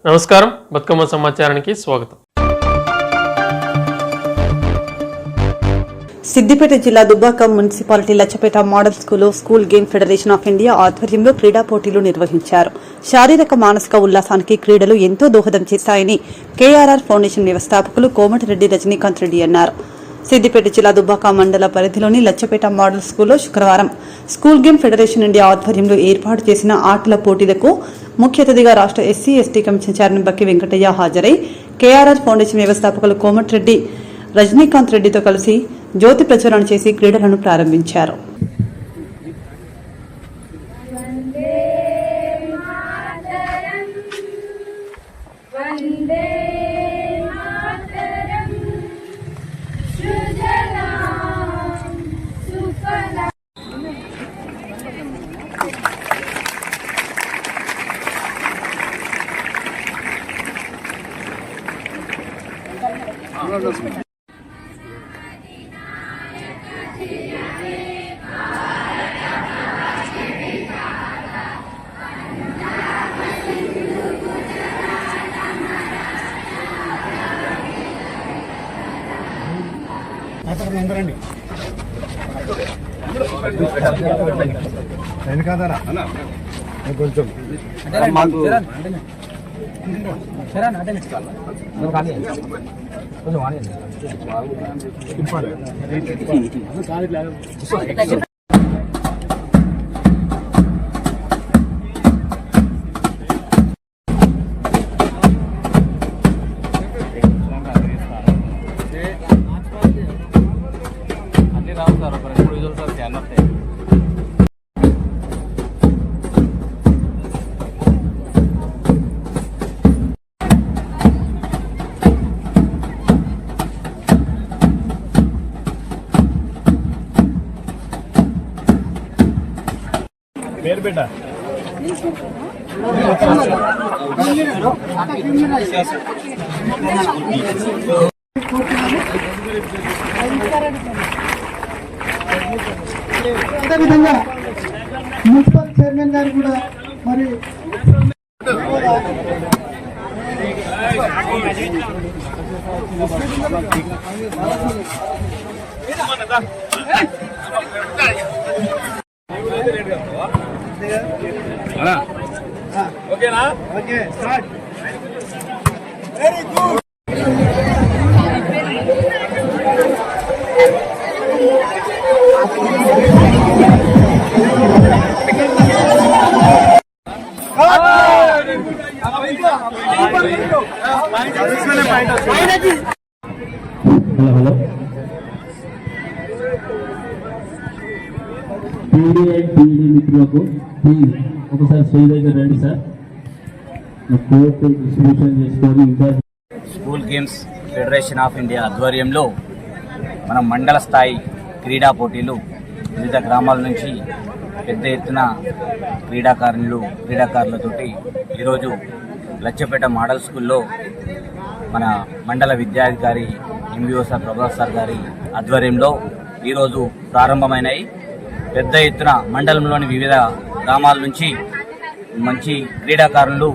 నమస్కారం, బతుకమ్మ సమాచారానికి స్వాగతం. సిద్దిపేట జిల్లా దుబ్బాక మున్సిపాలిటీ లచ్చపేట మోడల్ స్కూల్లో school game federation of India ఆధ్వర్యంలో క్రీడా పోటీలు నిర్వహించారు. శారీరక మానసిక ఉల్లాసానికి క్రీడలు ఎంతో దోహదం చేశాయని కేఆర్ఆర్ ఫౌండేషన్ వ్యవస్థాపకులు కోమటిరెడ్డి రజనీకాంత్ రెడ్డి అన్నారు. సిద్దిపేట జిల్లా దుబ్బాక మండల పరిధిలోని లచ్చపేట మోడల్ స్కూల్లో శుక్రవారం స్కూల్ గేమ్ ఫెడరేషన్ ఇండియా ఆధ్వర్యంలో ఏర్పాటు చేసిన ఆటల పోటీలకు ముఖ్య అతిథిగా రాష్ట్ర ఎస్సీ ఎస్టీ కమిషన్ చైర్మన్ బక్కి వెంకటయ్య హాజరై కేఆర్ఆర్ ఫౌండేషన్ వ్యవస్థాపకులు కోమటిరెడ్డి రజనీకాంత్ రెడ్డితో కలిసి జ్యోతి ప్రచురణ చేసి క్రీడలను ప్రారంభించారు. కొంచెం పేరు బిడ్డ అదేవిధంగా మున్సిపల్ చైర్మన్ గారు కూడా మరి ఓకేనా? Okay, start. Very good. Hello PD and PD మిత్రులకు ప్లీజ్ ఒకసారి స్టేజ్ దగ్గర రండి సార్. కోర్టు డిస్ట్రిబ్యూషన్ చేసుకొని ఇంకా school games federation of India ఆధ్వర్యంలో మనం మండల స్థాయి క్రీడా పోటీలు వివిధ గ్రామాల నుంచి పెద్ద ఎత్తున క్రీడాకారులతోటి ఈరోజు లచ్చపేట మోడల్ స్కూల్లో మన మండల విద్యాధికారి ఎంబీఓ సార్ ప్రభాస్ సార్ గారి ఆధ్వర్యంలో ఈరోజు ప్రారంభమైనాయి. పెద్ద ఎత్తున మండలంలోని వివిధ గ్రామాల నుంచి మంచి క్రీడాకారులు,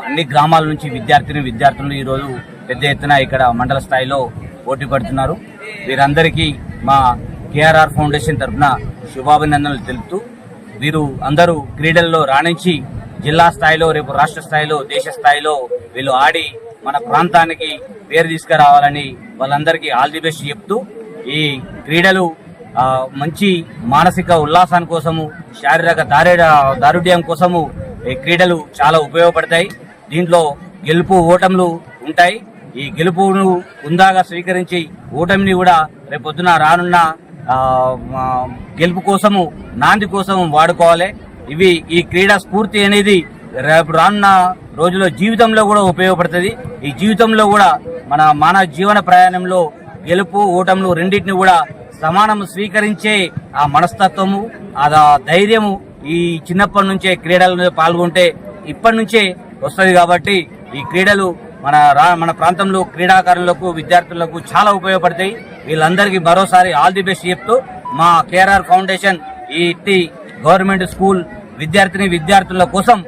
అన్ని గ్రామాల నుంచి విద్యార్థులు ఈరోజు పెద్ద ఎత్తున ఇక్కడ మండల స్థాయిలో పోటీ పడుతున్నారు. వీరందరికీ మా కేఆర్ఆర్ ఫౌండేషన్ తరఫున శుభాభినందనలు తెలుపుతూ వీరు అందరూ క్రీడల్లో రాణించి జిల్లా స్థాయిలో, రేపు రాష్ట్ర స్థాయిలో, దేశ స్థాయిలో వీళ్ళు ఆడి మన ప్రాంతానికి పేరు తీసుకురావాలని వాళ్ళందరికీ ఆల్ ది బెస్ట్ చెప్తూ, ఈ క్రీడలు మంచి మానసిక ఉల్లాసాని కోసము, శారీరక దారుఢ్యం కోసము ఈ క్రీడలు చాలా ఉపయోగపడతాయి. దీంట్లో గెలుపు ఓటములు ఉంటాయి. ఈ గెలుపును ఉందాగా స్వీకరించి ఓటమిని కూడా రేపొద్దున రానున్న గెలుపు కోసము, నాంది కోసము వాడుకోవాలి. ఈ క్రీడా స్ఫూర్తి అనేది రేపు రానున్న రోజుల్లో జీవితంలో కూడా ఉపయోగపడుతుంది. ఈ జీవితంలో కూడా మన మానవ జీవన ప్రయాణంలో గెలుపు ఓటములు రెండింటిని కూడా సమానం స్వీకరించే ఆ మనస్తత్వము, ఆ ధైర్యము ఈ చిన్నప్పటి నుంచే క్రీడల్లో పాల్గొంటే ఇప్పటి నుంచే వస్తుంది. కాబట్టి ఈ క్రీడలు మన ప్రాంతంలో క్రీడాకారులకు, విద్యార్థులకు చాలా ఉపయోగపడతాయి. వీళ్ళందరికీ మరోసారి ఆల్ ది బెస్ట్ చెప్తూ మా కేఆర్ఆర్ ఫౌండేషన్ ఈ గవర్నమెంట్ స్కూల్ విద్యార్థుల కోసం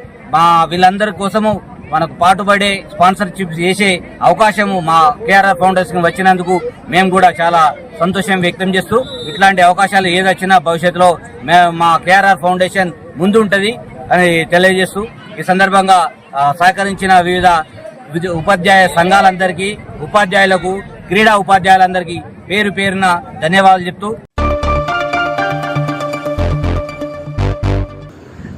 వీళ్ళందరి కోసము మనకు పాటుపడే స్పాన్సర్షిప్ చేసే అవకాశం మా కేఆర్ఆర్ ఫౌండేషన్ వచ్చినందుకు మేము కూడా చాలా సంతోషం వ్యక్తం చేస్తూ ఇట్లాంటి అవకాశాలు ఏది వచ్చినా భవిష్యత్తులో మా కేఆర్ఆర్ ఫౌండేషన్ ముందు ఉంటుంది అని తెలియజేస్తూ ఈ సందర్భంగా సహకరించిన వివిధ ఉపాధ్యాయ సంఘాలందరికీ, ఉపాధ్యాయులకు, క్రీడా ఉపాధ్యాయులందరికీ పేరు పేరున ధన్యవాదాలు చెప్తూ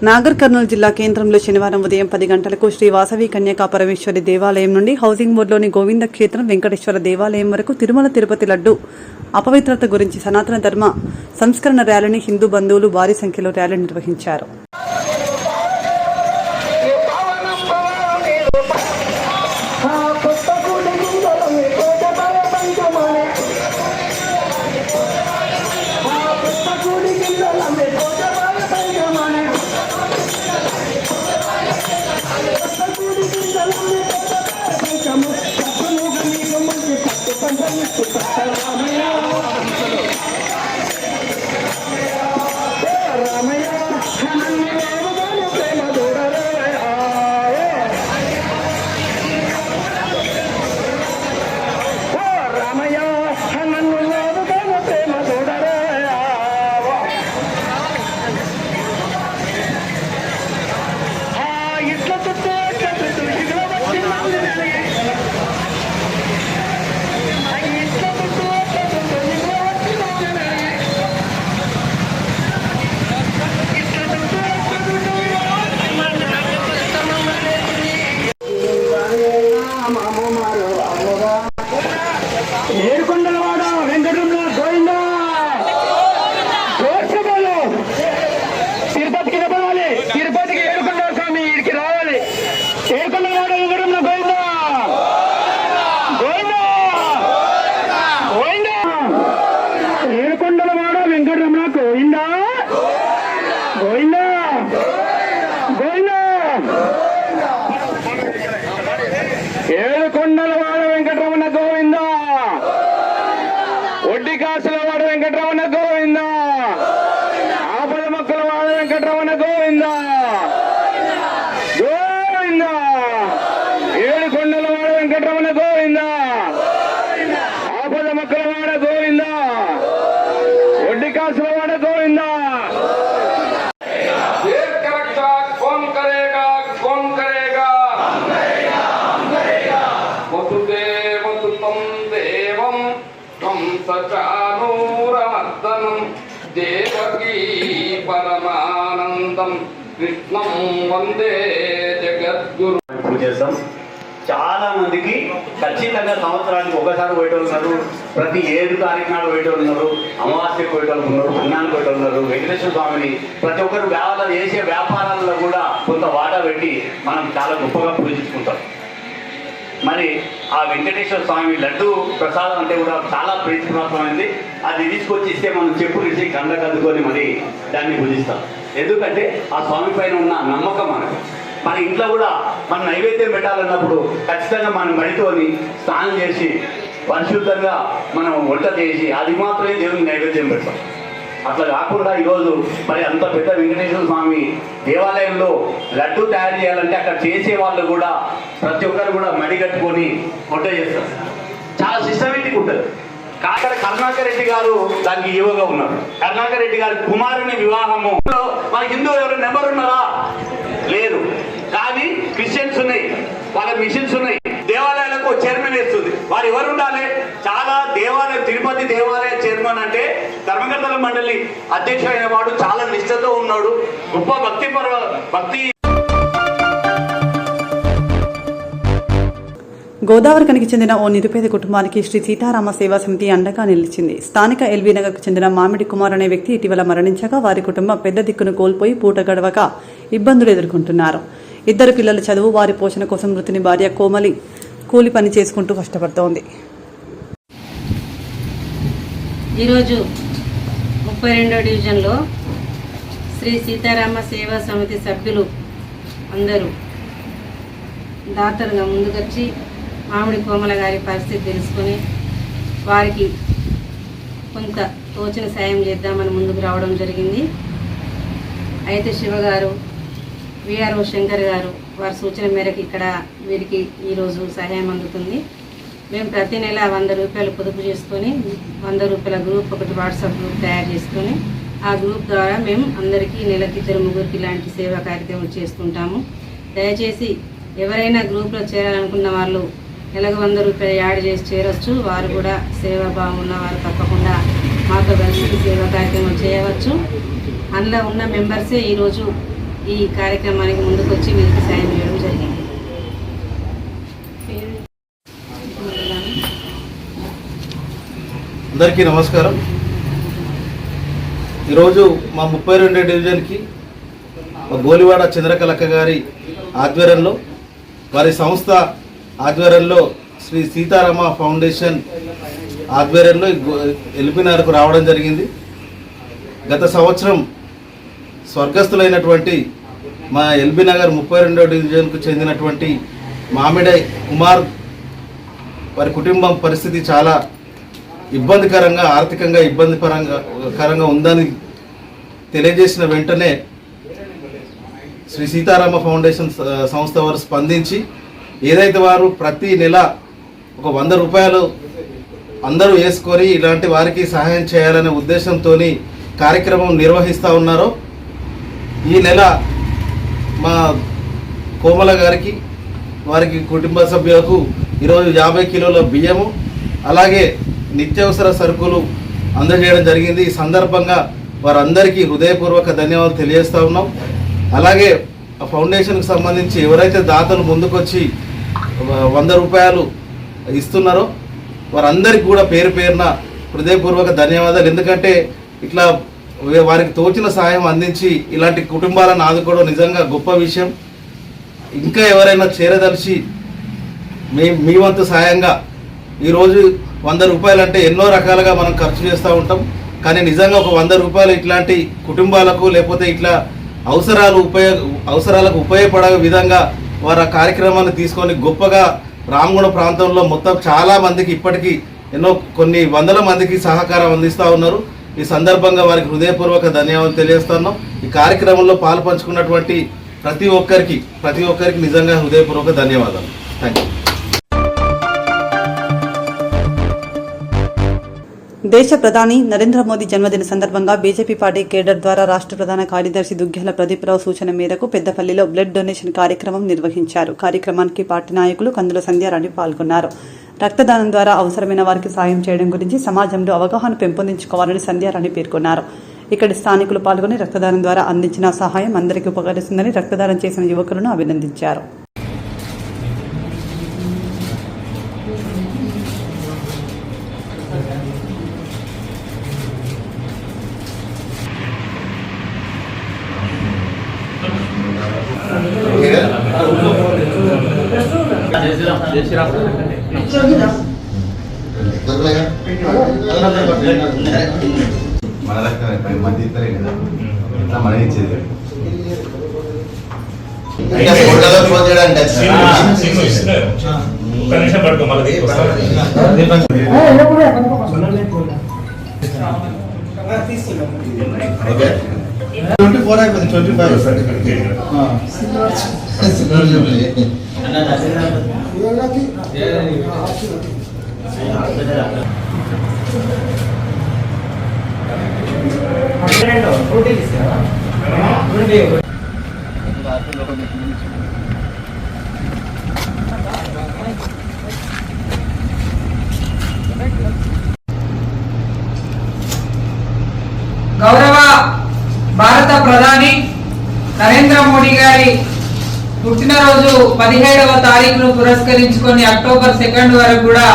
నాగర్ కర్నూలు జిల్లా కేంద్రంలో శనివారం ఉదయం 10 గంటలకు శ్రీ వాసవి కన్యకా పరమేశ్వరి దేవాలయం నుండి హౌసింగ్ బోర్డులోని గోవింద క్షేత్రం వెంకటేశ్వర దేవాలయం వరకు తిరుమల తిరుపతి లడ్డు అపవిత్రత గురించి సనాతన ధర్మ సంస్కరణ ర్యాలీని హిందూ బంధువులు భారీ సంఖ్యలో ర్యాలీ నిర్వహించారు. ఏడుకొండలవాడ వెంకటరమణ గోవిందా, తిరుపతికి రావాలి, తిరుపతికి ఏడుకొండ స్వామి ఇడికి రావాలి. ఏడుకొండలవాడ వెంకటరమణ గోవిందా, గోవిందా, గోవిందా. ఏడుకొండలవాడ వెంకటరమణ గోవిందా, గోవిందా, గోవిందా. ఏడుకొండలవాడ వెంకటరమణ గోవిందా, ఒడ్డి కాసుల వాడు వెంకటరమణ గోవిందా, ఆపద మొక్కల వాడు వెంకటరమణ గోవిందా, గోవిందా. ఏడుకొండల వాడు వెంకటరమణ గోవిందా, ఆపద మొక్కల వాడ గోవిందా, ఒడ్డి కాసుల వాడ గోవిందా. సచానూరమర్దనం దేవకీ పరమానందం కృష్ణం వందే జగద్గురు. పూజ చేస్తాం. చాలా మందికి ఖచ్చితంగా సంవత్సరానికి ఒకసారి పోయేటోళ్ళు ఉన్నారు, ప్రతి 7 తారీఖు నాడు పోయేటోళ్ళు ఉన్నారు, అమావాస్యకు పోయేటోళ్ళు ఉన్నారు, పుణ్యానికి పోయేటోళ్ళు ఉన్నారు. వెంకటేశ్వర స్వామిని ప్రతి ఒక్కరు చేసే వ్యాపారాలలో కూడా కొంత వాటా పెట్టి మనం చాలా గొప్పగా పూజించుకుంటాం. మరి ఆ వెంకటేశ్వర స్వామి లడ్డు ప్రసాదం అంటే కూడా చాలా ప్రీతిపాత్రమైంది. అది తీసుకొచ్చి ఇస్తే మనం చెప్పులు ఇచ్చి కండ కద్దుకొని మరి దాన్ని పూజిస్తాం. ఎందుకంటే ఆ స్వామి పైన ఉన్న నమ్మకం మనకు. మన ఇంట్లో కూడా మనం నైవేద్యం పెట్టాలన్నప్పుడు ఖచ్చితంగా మనం బడితోని స్నానం చేసి పరిశుద్ధంగా మనం వంట చేసి అది మాత్రమే దేవునికి నైవేద్యం పెడతాం. అట్లా కాకుండా ఈరోజు మరి అంత పెద్ద వెంకటేశ్వర స్వామి దేవాలయంలో లడ్డు తయారు చేయాలంటే అక్కడ చేసే వాళ్ళు కూడా ప్రతి ఒక్కరు కూడా మడిగట్టుకొని వంట చేస్తారు. చాలా సిస్టమేటిక్ ఉంటుంది. అక్కడ కరుణాకర్ రెడ్డి గారు దానికి ఈవోగా ఉన్నారు. కరుణాకర్ రెడ్డి గారి కుమారుని వివాహము మన హిందూ ఎవరు నెంబర్ ఉన్నారా? లేదు. కానీ క్రిస్టియన్స్ ఉన్నాయి, వాళ్ళ మిషన్స్ ఉన్నాయి. దేవాలయాలకు చైర్మన్ వేస్తుంది. వారు ఎవరు ఉండాలి? చాలా దేవాలయం, తిరుపతి దేవాలయ చైర్మన్ అంటే ధర్మకర్తల మండలి అధ్యక్షుడైన వాడు చాలా నిష్ఠతో ఉన్నాడు. గొప్ప భక్తి. గోదావరికనికి చెందిన ఓ నిరుపేద కుటుంబానికి శ్రీ సీతారామ సేవా సమితి అండగా నిలిచింది. స్థానిక ఎల్బీ నగర్కు చెందిన మామిడి కుమార్ అనే వ్యక్తి ఇటీవల మరణించగా వారి కుటుంబం పెద్ద దిక్కును కోల్పోయి పూట గడవక ఇబ్బందులు ఎదుర్కొంటున్నారు. 2 పిల్లల చదువు, వారి పోషణ కోసం మృతుని భార్య కోమలి కూలి పని చేసుకుంటూ కష్టపడుతోంది. ఈరోజు 32వ డివిజన్లో శ్రీ సీతారామ సేవా సమితి సభ్యులు అందరూ దాతలుగా ముందుకొచ్చి మామిడి కోమల గారి పరిస్థితి తెలుసుకొని వారికి కొంత తోచిన సాయం చేద్దామని ముందుకు రావడం జరిగింది. అయితే శివ గారు, విఆర్ఓ శంకర్ గారు వారి సూచన మేరకు ఇక్కడ వీరికి ఈరోజు సహాయం అందుతుంది. మేము ప్రతి నెల 100 రూపాయలు పొదుపు చేసుకొని 100 రూపాయల గ్రూప్ ఒకటి వాట్సాప్ గ్రూప్ తయారు చేసుకొని ఆ గ్రూప్ ద్వారా మేము అందరికీ నెలకి 2-3 ఇలాంటి సేవా కార్యక్రమాలు చేస్తుంటాము. దయచేసి ఎవరైనా గ్రూప్లో చేరాలనుకున్న వాళ్ళు నెలకు 100 రూపాయలు యాడ్ చేసి చేరొచ్చు. వారు కూడా సేవాభావం ఉన్న వారు తప్పకుండా మాతో కలిసి సేవా కార్యక్రమం చేయవచ్చు. అందులో ఉన్న మెంబర్సే ఈరోజు ఈ కార్యక్రమానికి ముందుకు వచ్చి వీరికి సాయం చేయడం జరిగింది. అందరికీ నమస్కారం. ఈరోజు మా 32 డివిజన్కి గోలివాడ చంద్రకళక్క గారి ఆధ్వర్యంలో, వారి సంస్థ ఆధ్వర్యంలో, శ్రీ సీతారామ ఫౌండేషన్ ఆధ్వర్యంలో ఎల్బీనగర్కు రావడం జరిగింది. గత సంవత్సరం స్వర్గస్థులైనటువంటి మా ఎల్బీనగర్ 32వ డివిజన్కు చెందినటువంటి మామిడి కుమార్ వారి కుటుంబం పరిస్థితి చాలా ఇబ్బందికరంగా, ఆర్థికంగా ఇబ్బందికరంగా ఉందని తెలియజేసిన వెంటనే శ్రీ సీతారామ ఫౌండేషన్ సంస్థ వారు స్పందించి ఏదైతే వారు ప్రతి నెల ఒక 100 రూపాయలు అందరూ వేసుకొని ఇలాంటి వారికి సహాయం చేయాలనే ఉద్దేశంతో కార్యక్రమం నిర్వహిస్తూ ఉన్నారో, ఈ నెల మా కోమల గారికి వారికి కుటుంబ సభ్యులకు ఈరోజు 50 కిలోల బియ్యము అలాగే నిత్యావసర సరుకులు అందజేయడం జరిగింది. ఈ సందర్భంగా వారందరికీ హృదయపూర్వక ధన్యవాదాలు తెలియజేస్తూ ఉన్నాం. అలాగే ఆ ఫౌండేషన్కి సంబంధించి ఎవరైతే దాతలు ముందుకొచ్చి 100 రూపాయలు ఇస్తున్నారో వారందరికీ కూడా పేరు పేరున హృదయపూర్వక ధన్యవాదాలు. ఎందుకంటే ఇట్లా వారికి తోచిన సహాయం అందించి ఇలాంటి కుటుంబాలను ఆదుకోవడం నిజంగా గొప్ప విషయం. ఇంకా ఎవరైనా చేరదలిచి మీ వంతు సాయంగా ఈరోజు 100 రూపాయలు అంటే ఎన్నో రకాలుగా మనం ఖర్చు చేస్తూ ఉంటాం. కానీ నిజంగా ఒక 100 రూపాయలు ఇట్లాంటి కుటుంబాలకు లేకపోతే ఇట్లా అవసరాలకు ఉపయోగపడే విధంగా వారు ఆ కార్యక్రమాన్ని తీసుకొని గొప్పగా రామగుండం ప్రాంతంలో మొత్తం చాలా మందికి ఇప్పటికీ కొన్ని వందల మందికి సహకారం అందిస్తూ ఉన్నారు. ఈ సందర్భంగా వారికి హృదయపూర్వక ధన్యవాదాలు తెలియజేస్తున్నాం. ఈ కార్యక్రమంలో పాల్పంచుకున్నటువంటి ప్రతి ఒక్కరికి నిజంగా హృదయపూర్వక ధన్యవాదాలు. Thank you. దేశ ప్రధాని నరేంద్ర మోదీ జన్మదిన సందర్భంగా బీజేపీ పార్టీ కేడర్ ద్వారా రాష్ట్ర ప్రధాన కార్యదర్శి దుగ్గ్యాల ప్రదీప్రావు సూచన మేరకు పెద్దపల్లిలో బ్లడ్ డొనేషన్ కార్యక్రమం నిర్వహించారు. కార్యక్రమానికి పార్టీ నాయకులు కందుల సంధ్యారాణి పాల్గొన్నారు. రక్తదానం ద్వారా అవసరమైన వారికి సాయం చేయడం గురించి సమాజంలో అవగాహన పెంపొందించుకోవాలని సంధ్యారాణి పేర్కొన్నారు. ఇక్కడి స్థానికులు పాల్గొని రక్తదానం ద్వారా అందించిన సహాయం అందరికీ ఉపకరిస్తుందని రక్తదానం చేసిన యువకులను అభినందించారు. మన రకం 10 మంది ఇద్దరే కదా, ఇట్లా మనం ఇచ్చేది ఫోన్ చేయడానికి గౌరవ భారత ప్రధాని నరేంద్ర మోడీ గారి పుట్టినరోజు 17వ తారీఖును పురస్కరించుకొని అక్టోబర్ 2 వరకు కూడా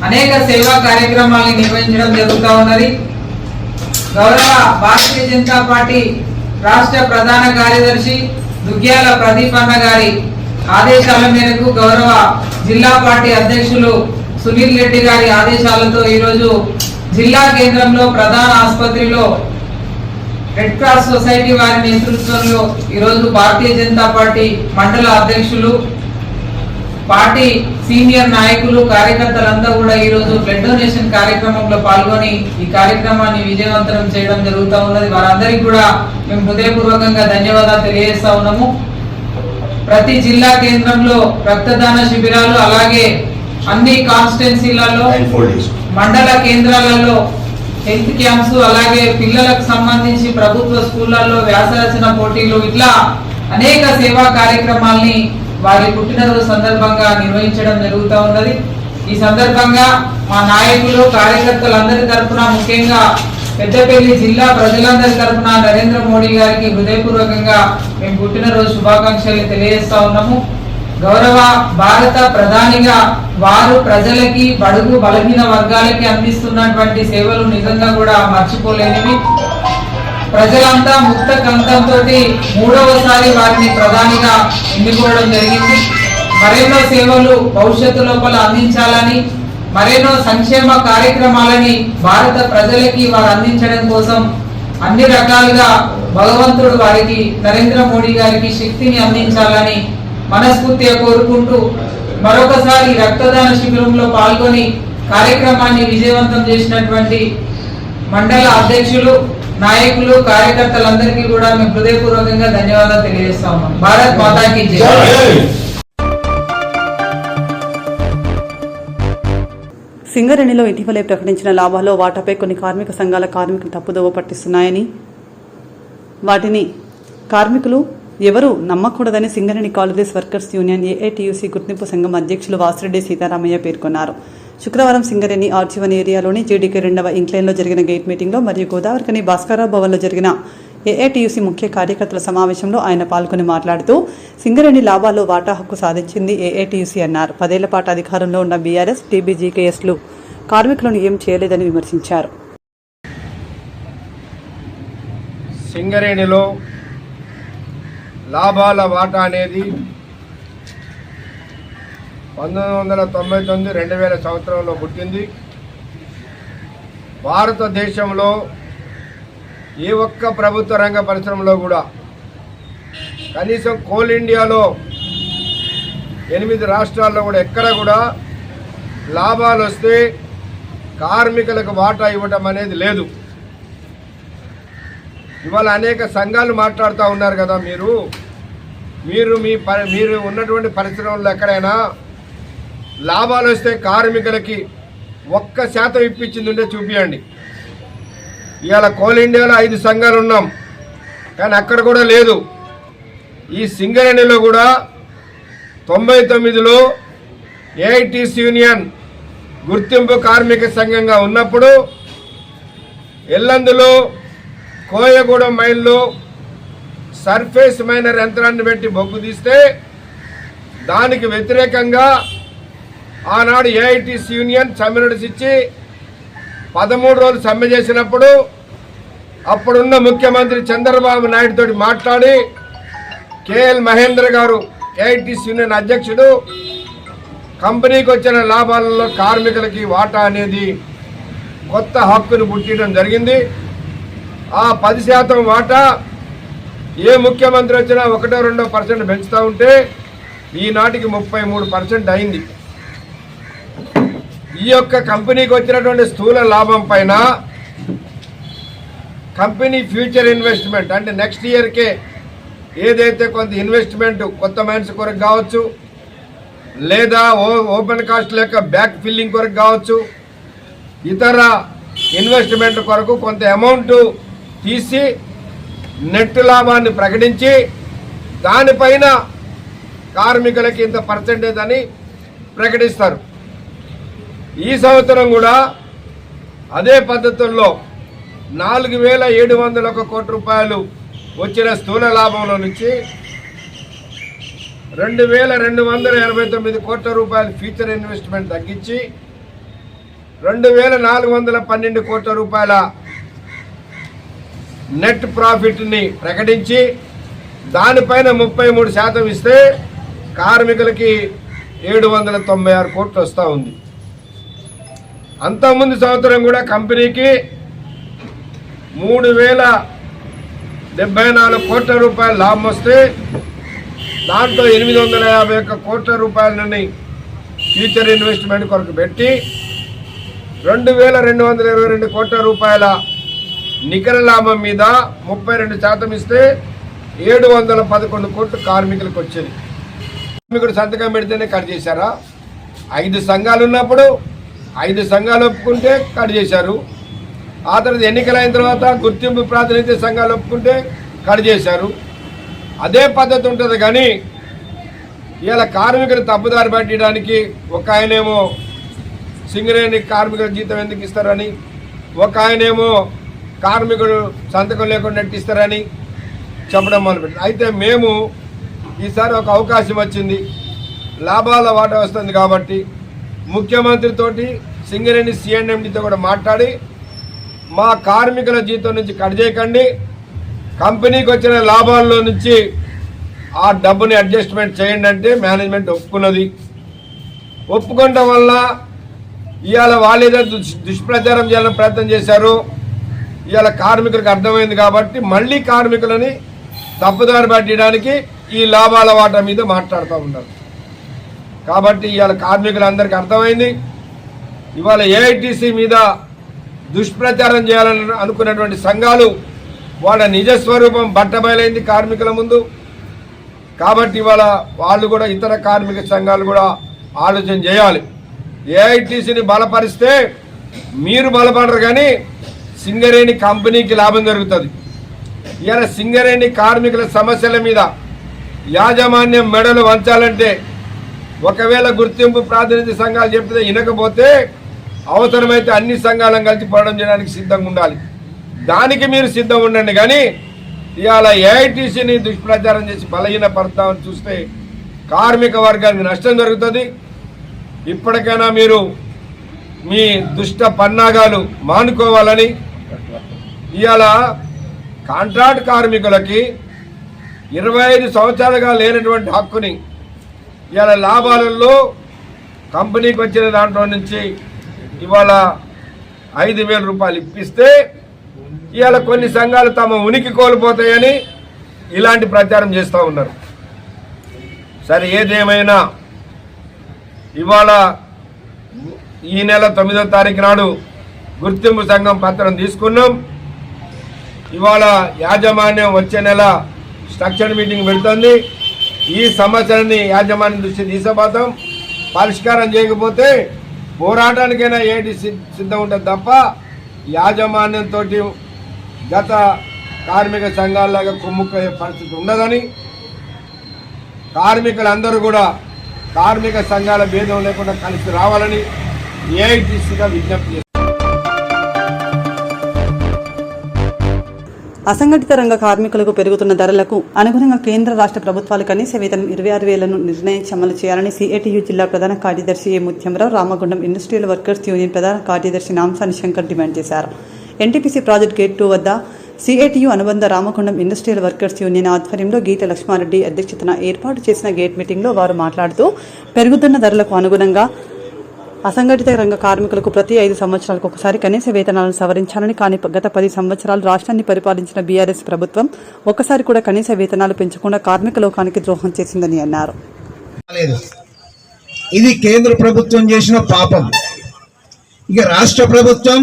అనేక సేవా కార్యక్రమాలను నిర్వహించడం జరుగుతూ ఉన్నది. గౌరవ భారతీయ జనతా పార్టీ రాష్ట్ర ప్రధాన కార్యదర్శి దుగ్గ్యాల ప్రదీప్ అన్న గారి ఆదేశాల మేరకు గౌరవ జిల్లా పార్టీ అధ్యక్షులు సునీల్ రెడ్డి గారి ఆదేశాలతో ఈరోజు జిల్లా కేంద్రంలో ప్రధాన ఆసుపత్రిలో రెడ్ క్రాస్ సొసైటీ వారి నేతృత్వంలో ఈరోజు భారతీయ జనతా పార్టీ మండల అధ్యక్షులు, పార్టీ సీనియర్ నాయకులు, కార్యకర్తలంతా కూడా ఈరోజు బ్లడ్ డొనేషన్ కార్యక్రమంలో పాల్గొని ఈ కార్యక్రమాన్ని విజయవంతం చేయడం జరుగుతూ ఉన్నది. వారందరికీ కూడా మేము హృదయపూర్వకంగా ధన్యవాదాలు తెలియజేస్తా ఉన్నాము. ప్రతి జిల్లా కేంద్రంలో రక్తదాన శిబిరాలు, అలాగే అన్ని కాన్స్టిట్యున్సీలలో మండల కేంద్రాలలో హెల్త్ క్యాంప్స్, అలాగే పిల్లలకు సంబంధించి ప్రభుత్వ స్కూళ్లలో వ్యాసరచన పోటీలు, ఇట్లా అనేక సేవా కార్యక్రమాల్ని వారి పుట్టినరోజు సందర్భంగా నిర్వహించడం జరుగుతూ ఉన్నది. ఈ సందర్భంగా మా నాయకులు, కార్యకర్తలందరి తరఫున, ముఖ్యంగా పెద్దపల్లి జిల్లా ప్రజలందరి తరఫున నరేంద్ర మోడీ గారికి హృదయపూర్వకంగా మేము పుట్టినరోజు శుభాకాంక్షలు తెలియజేస్తా ఉన్నాము. గౌరవ భారత ప్రధానిగా వారు ప్రజలకి, బడుగు బలహీన వర్గాలకి అందిస్తున్నటువంటి సేవలు నిజంగా కూడా మర్చిపోలేనివి. ప్రజలంతా ముక్త కంఠంతో మూడవసారి వారిని ప్రధానిగా ఎన్నుకోవడం జరిగింది. మరెన్నో సేవలు భవిష్యత్తు లోపల అందించాలని, మరెన్నో సంక్షేమ కార్యక్రమాలని భారత ప్రజలకి వారు అందించడం కోసం అన్ని రకాలుగా భగవంతుడు వారికి, నరేంద్ర మోడీ గారికి శక్తిని అందించాలని మనస్ఫూర్తిగా కోరుకుంటూ, మరొకసారి రక్తదాన శిబిరంలో పాల్గొని కార్యక్రమాన్ని విజయవంతం చేసినటువంటి మండల అధ్యక్షులు, నాయకులు, కార్యకర్తలందరికీ కూడా మేము హృదయపూర్వకంగా ధన్యవాదాలు తెలియజేస్తా ఉన్నాం. భారత్ మాతాకి జై. సింగరేణిలో ఇటీవలే ప్రకటించిన లాభాల్లో వాటాపై కొన్ని కార్మిక సంఘాల కార్మికులు తప్పుదోవ పట్టిస్తున్నాయని, వాటిని కార్మికులు ఎవరూ నమ్మకూడదని Singareni collieries workers union AITUC గుర్తింపు సంఘం అధ్యక్షులు వాసిరెడ్డి సీతారామయ్య పేర్కొన్నారు. శుక్రవారం సింగరేణి ఆర్జీవన్ ఏరియాలోని జీడీకే 2వ ఇంక్లైన్లో జరిగిన గేట్ మీటింగ్లో మరియు గోదావరికని భాస్కరరావు భవన్లో జరిగిన ఏఐటీయూసీ ముఖ్య కార్యకర్తల సమావేశంలో ఆయన పాల్గొని మాట్లాడుతూ, సింగరేణి లాభాల్లో వాటా హక్కు సాధించింది ఏఐటీయూసీ అన్నారు. 10 ఏళ్ల పాటు అధికారంలో ఉన్న బీఆర్ఎస్, టీబీజీకేఎస్లు కార్మికులను ఏం చేయలేదని విమర్శించారు. సింగరేణిలో లాభాల వాటా అనేది 1999 2000 సంవత్సరంలో పుట్టింది. భారతదేశంలో ఏ ఒక్క ప్రభుత్వ రంగ పరిశ్రమలో కూడా, కనీసం కోల్ ఇండియాలో 8 రాష్ట్రాల్లో కూడా ఎక్కడ కూడా లాభాలు వస్తే కార్మికులకు వాటా ఇవ్వటం అనేది లేదు. ఇవాళ అనేక సంఘాలు మాట్లాడుతూ ఉన్నారు కదా, మీరు ఉన్నటువంటి పరిశ్రమల్లో ఎక్కడైనా లాభాలు వస్తే కార్మికులకి 1% ఇప్పించింది ఉంటే చూపించండి. ఇవాళ కోల్ ఇండియాలో 5 సంఘాలు ఉన్నాం, కానీ అక్కడ కూడా లేదు. ఈ సింగరేణిలో కూడా 99లో ఏఐటీసీ యూనియన్ గుర్తింపు కార్మిక సంఘంగా ఉన్నప్పుడు ఎల్లందులో కోయగూడెం మైన్లో సర్ఫేస్ మైనర్ యంత్రాన్ని పెట్టి బొగ్గు తీస్తే దానికి వ్యతిరేకంగా ఆనాడు ఏఐటీసీ యూనియన్ సమ్మె నడిచి 13 రోజులు సమ్మె చేసినప్పుడు అప్పుడున్న ముఖ్యమంత్రి చంద్రబాబు నాయుడు తోటి మాట్లాడి కేఎల్ మహేంద్ర గారు ఏఐటీసీ యూనియన్ అధ్యక్షుడు కంపెనీకి వచ్చిన లాభాలలో కార్మికులకి వాటా అనేది కొత్త హక్కును పుట్టించడం జరిగింది. ఆ 10% వాటా ఏ ముఖ్యమంత్రి వచ్చినా 1-2% పెంచుతూ ఉంటే ఈనాటికి 33% అయింది. ఈ యొక్క కంపెనీకి వచ్చినటువంటి స్థూల లాభం పైన కంపెనీ ఫ్యూచర్ ఇన్వెస్ట్మెంట్ అంటే నెక్స్ట్ ఇయర్కే ఏదైతే కొంత ఇన్వెస్ట్మెంట్ కొత్త మైన్స్ కొరకు కావచ్చు, లేదా ఓపెన్ కాస్ట్ లేక బ్యాక్ ఫిల్లింగ్ కొరకు కావచ్చు, ఇతర ఇన్వెస్ట్మెంట్ కొరకు కొంత అమౌంట్ తీసి నెట్ లాభాన్ని ప్రకటించి దానిపైన కార్మికులకి ఇంత పర్సెంటేజ్ అని ప్రకటిస్తారు. ఈ సంవత్సరం కూడా అదే పద్ధతుల్లో 4,701 కోట్ల రూపాయలు వచ్చిన స్థూల లాభంలో నుంచి 2,289 కోట్ల రూపాయలు ఫ్యూచర్ ఇన్వెస్ట్మెంట్ తగ్గించి 2,412 కోట్ల రూపాయల నెట్ ప్రాఫిట్ని ప్రకటించి దానిపైన 33% ఇస్తే కార్మికులకి 796 కోట్లు వస్తూ ఉంది. అంతకుముందు సంవత్సరం కూడా కంపెనీకి 3,074 కోట్ల రూపాయల లాభం వస్తే దాంట్లో 851 కోట్ల రూపాయలని ఫ్యూచర్ ఇన్వెస్ట్మెంట్ కొరకు పెట్టి 2,222 కోట్ల రూపాయల నికర లాభం మీద 32% ఇస్తే 711 కోట్లు కార్మికులకు వచ్చేది. మీకు సంతకం పెడితేనే కట్ చేశారా? 5 సంఘాలు ఉన్నప్పుడు 5 సంఘాలు ఒప్పుకుంటే కట్ చేశారు. ఆ తర్వాత ఎన్నికలైన తర్వాత గుర్తింపు ప్రాతినిధ్య సంఘాలు ఒప్పుకుంటే కట్ చేశారు. అదే పద్ధతి ఉంటుంది. కానీ ఇవాళ కార్మికులు తప్పుదారి పట్టడానికి ఒక ఆయనేమో సింగరేణి కార్మికుల జీతం ఎందుకు ఇస్తారని, ఒక ఆయనేమో కార్మికుడు సంతకం లేకుండా ఇస్తారని చెప్పడం మొదలుపెట్టారు. అయితే మేము ఈసారి ఒక అవకాశం వచ్చింది, లాభాల వాటా వస్తుంది కాబట్టి ముఖ్యమంత్రితోటి సింగరేణి సిఎండితో కూడా మాట్లాడి మా కార్మికుల జీతం నుంచి కట్ చేయకండి, కంపెనీకి వచ్చిన లాభాల్లో నుంచి ఆ డబ్బుని అడ్జస్ట్మెంట్ చేయండి అంటే మేనేజ్మెంట్ ఒప్పుకున్నది. ఒప్పుకోవడం వల్ల ఇవాళ వాళ్ళు ఏదో దుష్ప్రచారం చేయాలని ప్రయత్నం చేశారు. ఇవాళ కార్మికులకు అర్థమైంది కాబట్టి మళ్ళీ కార్మికులని తప్పుదారి పట్టడానికి ఈ లాభాల వాటా మీద మాట్లాడుతూ ఉన్నారు. కాబట్టి ఇవాళ కార్మికులందరికీ అర్థమైంది. ఇవాళ ఏఐటీసీ మీద దుష్ప్రచారం చేయాలని అనుకున్నటువంటి సంఘాలు వాళ్ళ నిజస్వరూపం బట్టబయలైంది కార్మికుల ముందు. కాబట్టి ఇవాళ వాళ్ళు కూడా ఇతర కార్మిక సంఘాలు కూడా ఆలోచన చేయాలి. ఏఐటీసీని బలపరిస్తే మీరు బలపడరు, కానీ సింగరేణి కంపెనీకి లాభం జరుగుతుంది. ఇవాళ సింగరేణి కార్మికుల సమస్యల మీద యాజమాన్యం మెడలు వంచాలంటే ఒకవేళ గుర్తింపు ప్రాతినిధ్య సంఘాలు చెప్తే వినకపోతే అవసరమైతే అన్ని సంఘాలను కలిసి పోరాటం చేయడానికి సిద్ధంగా ఉండాలి. దానికి మీరు సిద్ధం ఉండండి. కానీ ఇవాళ ఏఐటీసీని దుష్ప్రచారం చేసి బలహీనపడతామని చూస్తే కార్మిక వర్గానికి నష్టం జరుగుతుంది. ఇప్పటికైనా మీరు మీ దుష్ట పన్నాగాలు మానుకోవాలని, ఇవాళ కాంట్రాక్ట్ కార్మికులకి 25 సంవత్సరాలుగా లేనటువంటి హక్కుని ఇవాళ లాభాలలో కంపెనీకి వచ్చిన దాంట్లో నుంచి ఇవాళ 5,000 రూపాయలు ఇప్పిస్తే ఇవాళ కొన్ని సంఘాలు తమ ఉనికి కోల్పోతాయని ఇలాంటి ప్రచారం చేస్తూ ఉన్నారు. సరే, ఏదేమైనా ఇవాళ ఈ నెల 9వ తారీఖు నాడు గుర్తింపు సంఘం పత్రం తీసుకున్నాం. ఇవాళ యాజమాన్యం వచ్చే నెల స్ట్రక్చర్ మీటింగ్ పెడుతుంది. ఈ సమస్యలని యాజమాన్యం దృష్టి తీసుకుపోతాం. పరిష్కారం చేయకపోతే పోరాటానికైనా ఏటి సిద్ధం ఉంటుంది తప్ప యాజమాన్యంతో గత కార్మిక సంఘాలలాగా కుమ్ముక్కయ్యే పరిస్థితి ఉండదని కార్మికులందరూ కూడా కార్మిక సంఘాల భేదం లేకుండా కలిసి రావాలని ఏఐటీసీగా విజ్ఞప్తి చేస్తారు. అసంఘటిత రంగ కార్మికులకు పెరుగుతున్న ధరలకు అనుగుణంగా కేంద్ర రాష్ట్ర ప్రభుత్వాలు కనీస వేతనం 26,000ను నిర్ణయించి అమలు చేయాలని సిఐటియు జిల్లా ప్రధాన కార్యదర్శి A Mutyamrao Ramagundam industrial workers union ప్రధాన కార్యదర్శి నాంసాని శంకర్ డిమాండ్ చేశారు. ఎన్టీపీసీ ప్రాజెక్ట్ గేట్ 2 వద్ద సిఐటియు అనుబంధ రామగుండం ఇండస్ట్రియల్ వర్కర్స్ యూనియన్ ఆధ్వర్యంలో గీత లక్ష్మారెడ్డి అధ్యక్షతన ఏర్పాటు చేసిన గేట్ మీటింగ్లో వారు మాట్లాడుతూ పెరుగుతున్న ధరలకు అనుగుణంగా అసంఘటిత రంగ కార్మికులకు ప్రతి 5 సంవత్సరాలకు ఒకసారి కనీస వేతనాలను సవరించాలని, కానీ గత 10 సంవత్సరాలు రాష్ట్రాన్ని పరిపాలించిన బీఆర్ఎస్ ప్రభుత్వం ఒక్కసారి కూడా కనీస వేతనాలు పెంచకుండా కార్మిక లోకానికి ద్రోహం చేసిందని అన్నారు. ఇది కేంద్ర ప్రభుత్వం చేసిన పాపం. ఇక రాష్ట్ర ప్రభుత్వం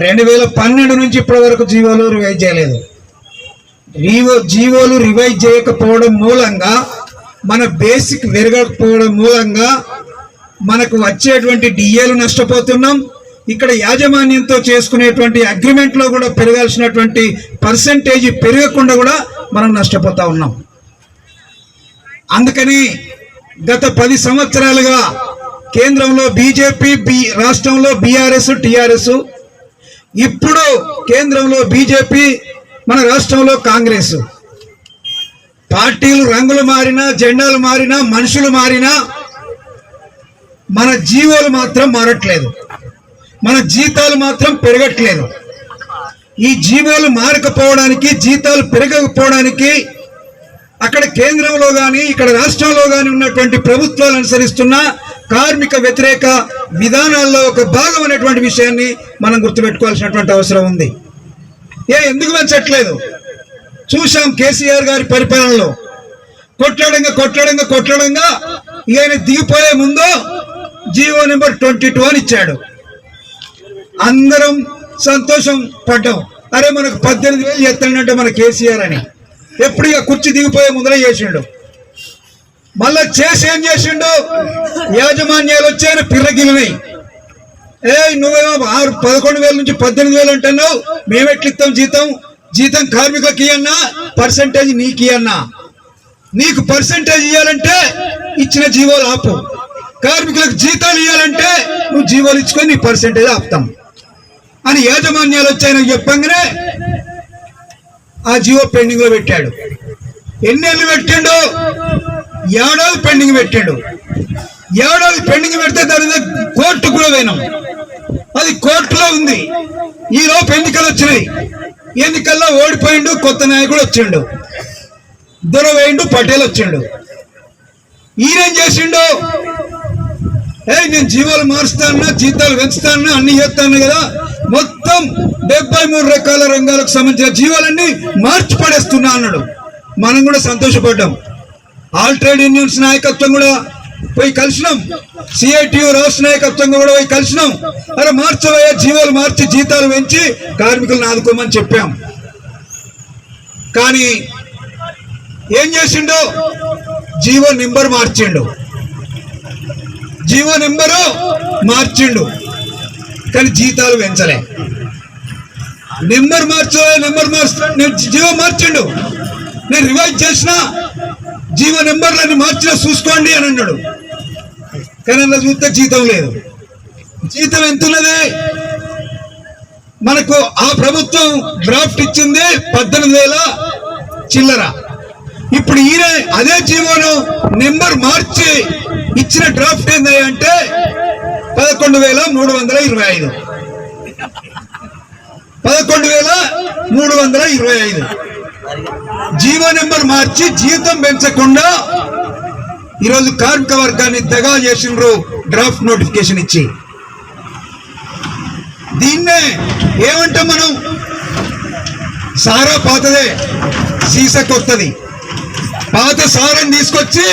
2012 నుంచి ఇప్పటి వరకు జీవోలు రివైజ్ చేయలేదు. జీవోలు రివైజ్ చేయకపోవడం మూలంగా మన బేసిక్ పెరగకపోవడం మూలంగా మనకు వచ్చేటువంటి డిఏలు నష్టపోతున్నాం. ఇక్కడ యాజమాన్యంతో చేసుకునేటువంటి అగ్రిమెంట్లో కూడా పెరగాల్సినటువంటి పర్సెంటేజ్ పెరగకుండా కూడా మనం నష్టపోతా ఉన్నాం. అందుకని గత 10 సంవత్సరాలుగా కేంద్రంలో బీజేపీ, రాష్ట్రంలో బీఆర్ఎస్, టీఆర్ఎస్, ఇప్పుడు కేంద్రంలో బీజేపీ, మన రాష్ట్రంలో కాంగ్రెస్. పార్టీలు రంగులు మారినా, జెండాలు మారినా, మనుషులు మారినా మన జీవోలు మాత్రం మారట్లేదు, మన జీతాలు మాత్రం పెరగట్లేదు. ఈ జీవోలు మారకపోవడానికి, జీతాలు పెరగకపోవడానికి అక్కడ కేంద్రంలో కానీ ఇక్కడ రాష్ట్రంలో కానీ ఉన్నటువంటి ప్రభుత్వాలు అనుసరిస్తున్న కార్మిక వ్యతిరేక విధానాల్లో ఒక భాగం అనేటువంటి విషయాన్ని మనం గుర్తుపెట్టుకోవాల్సినటువంటి అవసరం ఉంది. ఎందుకు పెంచట్లేదు చూసాం. కేసీఆర్ గారి పరిపాలనలో కొట్టడంగా ఈయన దిగిపోయే ముందు జీవో నెంబర్ 22 అని ఇచ్చాడు. అందరం సంతోషం పడ్డాం. అరే మనకు 18,000 ఎత్తాడంటే మన కేసీఆర్ అని. ఎప్పుడు ఇక కుర్చీ దిగిపోయే ముందరే చేసిండు. మళ్ళా చేసి ఏం చేసిండు? యాజమాన్యాలు వచ్చాయని పిర్రగిలినాయి. నువ్వేమో 11,000 నుంచి 18,000 అంటున్నావు, మేమెట్లిస్తాం జీతం? జీతం కార్మికులకు ఇయ్యన్నా, పర్సంటేజ్ నీకు ఇయ్యన్నా. నీకు పర్సంటేజ్ ఇవ్వాలంటే ఇచ్చిన జీవోలు ఆపు, కార్మికులకు జీతాలు ఇవ్వాలంటే నువ్వు జీవోలు ఇచ్చుకొని నీ పర్సంటేజ్ ఆపుతాం అని యాజమాన్యాలు వచ్చాయని చెప్పంగానే ఆ జీవో పెండింగ్ లో పెట్టాడు. ఎన్నేళ్ళు పెట్టిండు? 7 ఏళ్ళు పెండింగ్ పెట్టాడు. 7 ఏళ్ళు పెండింగ్ పెడితే దాని మీద కోర్టు కూడా పోయినాం, అది కోర్టులో ఉంది. ఈ లోపు ఎన్నికలు వచ్చినాయి, ఎన్నికల్లో ఓడిపోయిండు, కొత్త నాయకుడు వచ్చిండు, దొరవేయిండు, పటేల్ వచ్చిండు. ఈయనేం చేసిండు? నేను జీవాలు మారుస్తాను, జీతాలు పెంచుతాను, అన్ని చేస్తాను కదా, మొత్తం 73 రకాల రంగాలకు సంబంధించిన జీవాలన్నీ మార్చి పడేస్తున్నా అన్నాడు. మనం కూడా సంతోషపడ్డాం. ఆల్ ట్రేడ్ యూనియన్స్ నాయకత్వం కూడా పోయి కలిసినాం, సిఐటియు రాష్ట్ర నాయకత్వంగా కూడా పోయి కలిసినాం. అరే మార్చవయ్యా, జీవాలు మార్చి జీతాలు పెంచి కార్మికులను ఆదుకోమని చెప్పాం. కానీ ఏం చేసిండో? జీవో నెంబర్ మార్చిండు, జీవో నెంబరు మార్చిండు, కానీ జీతాలు పెంచలే. నెంబర్ జీవో మార్చిండు, నేను రివైజ్ చేసిన జీవో నెంబర్లని మార్చినా చూసుకోండి అని అన్నాడు. కానీ అలా చూస్తే జీతం లేదు. జీతం ఎంతున్నది? మనకు ఆ ప్రభుత్వం డ్రాఫ్ట్ ఇచ్చింది 18,000 చిల్లర. ఇప్పుడు ఈయన అదే జీవోను నెంబర్ మార్చి ఇచ్చిన డ్రాఫ్ట్ ఏంది అంటే 11,325. 11,325 జీవో నెంబర్ మార్చి జీతం పెంచకుండా ఈరోజు కార్మిక వర్గాన్ని దగా చేసిండ్రు డ్రాఫ్ట్ నోటిఫికేషన్ ఇచ్చి. దీన్నే ఏమంటాం మనం? సారా పాతదే, సీసా కొత్తది. పాత సారాన్ని తీసుకొచ్చి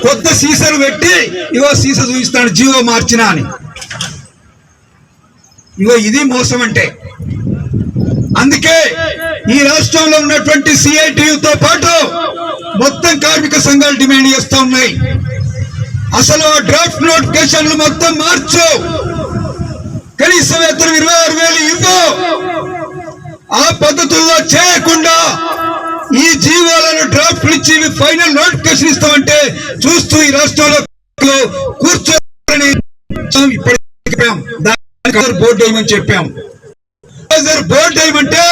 కొత్త సీసాలు పెట్టి ఇగో సీసా చూపిస్తాడు జీవో మార్చినా అని. ఇగో ఇది మోసం అంటే. అందుకే ఈ రాష్ట్రంలో ఉన్నటువంటి సిఐటియుతో పాటు మొత్తం కార్మిక సంఘాలు డిమాండ్ చేస్తూ ఉన్నాయి, అసలు ఆ డ్రాఫ్ట్ నోటిఫికేషన్లు మొత్తం మార్చు, కనీస వేతనం 26,000 ఇవ్వు. ఆ పద్ధతుల్లో చేయకుండా ఈ జీవోలను డ్రాఫ్ట్ ఇచ్చి ఫైనల్ నోటిఫికేషన్ ఇస్తామంటే చూస్తూ ఈ రాష్ట్రంలో కూర్చోని బోర్డు వేయమని చెప్పాం. బోర్డు వేయమంటే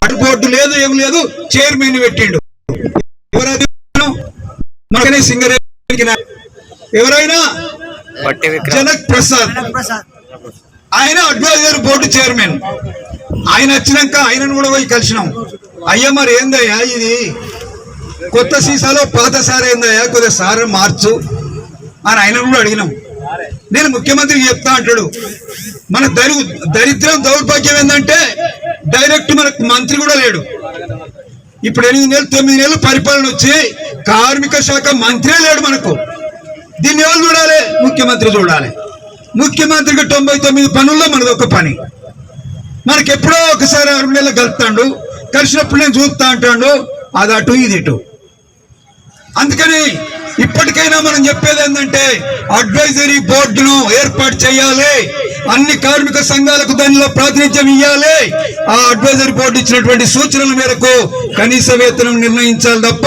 అటు బోర్డు లేదు, ఏం లేదు, చైర్మన్ పెట్టిండు. ఎవరైనా సింగర్, ఎవరైనా జనక్ ప్రసాద్, ఆయన అడ్వైజర్ బోర్డు చైర్మన్. ఆయన వచ్చినాక ఆయనను కూడా పోయి కలిసినాం. అయ్యా మరి ఏందయ్యా ఇది, కొత్త సీసాలో పాత సార్ ఏందయ్యా, కొద్దిగా సార్ మార్చు అని ఆయన కూడా అడిగినాం. నేను ముఖ్యమంత్రికి చెప్తా అంటాడు. మన దరిద్రం దౌర్భాగ్యం ఏంటంటే డైరెక్ట్ మనకు మంత్రి కూడా లేడు. ఇప్పుడు 8 నెలలు 9 నెలలు పరిపాలన వచ్చి కార్మిక శాఖ మంత్రే లేడు మనకు. దీన్ని ఎవరు చూడాలి? ముఖ్యమంత్రి చూడాలి. ముఖ్యమంత్రికి 99 పనుల్లో మనది ఒక పని. మనకి ఎప్పుడో ఒకసారి 6 నెలలు కలుపుతాడు, కలిసినప్పుడు నేను చూస్తా అంటాడు, అది అటు ఇది ఇటు. అందుకని ఇప్పటికైనా మనం చెప్పేది ఏంటంటే అడ్వైజరీ బోర్డును ఏర్పాటు చేయాలి, అన్ని కార్మిక సంఘాలకు దానిలో ప్రాతినిధ్యం ఇవ్వాలి. ఆ అడ్వైజరీ బోర్డు ఇచ్చినటువంటి సూచనల మేరకు కనీస వేతనం నిర్ణయించాలి తప్ప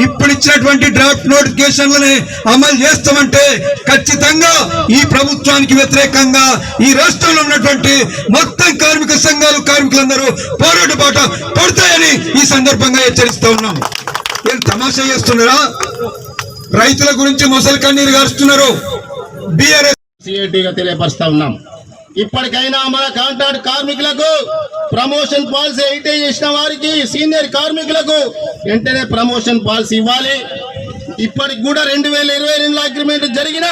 ఇప్పుడు ఇచ్చినటువంటి డ్రాఫ్ట్ నోటిఫికేషన్లని అమలు చేస్తామంటే ఖచ్చితంగా ఈ ప్రభుత్వానికి వ్యతిరేకంగా ఈ రాష్ట్రంలో ఉన్నటువంటి మొత్తం కార్మిక సంఘాలు, కార్మికులందరూ పోరాట బాట పడతాయని ఈ సందర్భంగా హెచ్చరిస్తూ ఉన్నాం. ఏం తమాషా చేస్తున్నారా? రైతుల గురించి మొసలు కన్నీరు గారుస్తున్నారు. బీఆర్ఎస్ సిఐటిగా తెలియపరుస్తా ఉన్నాం. ఇప్పటికైనా మన కాంట్రాక్ట్ కార్మికులకు ప్రమోషన్ పాలసీ అయితే చేసిన వారికి, సీనియర్ కార్మికులకు వెంటనే ప్రమోషన్ పాలసీ ఇవ్వాలి. ఇప్పటికి కూడా 2022 అగ్రిమెంట్ జరిగిన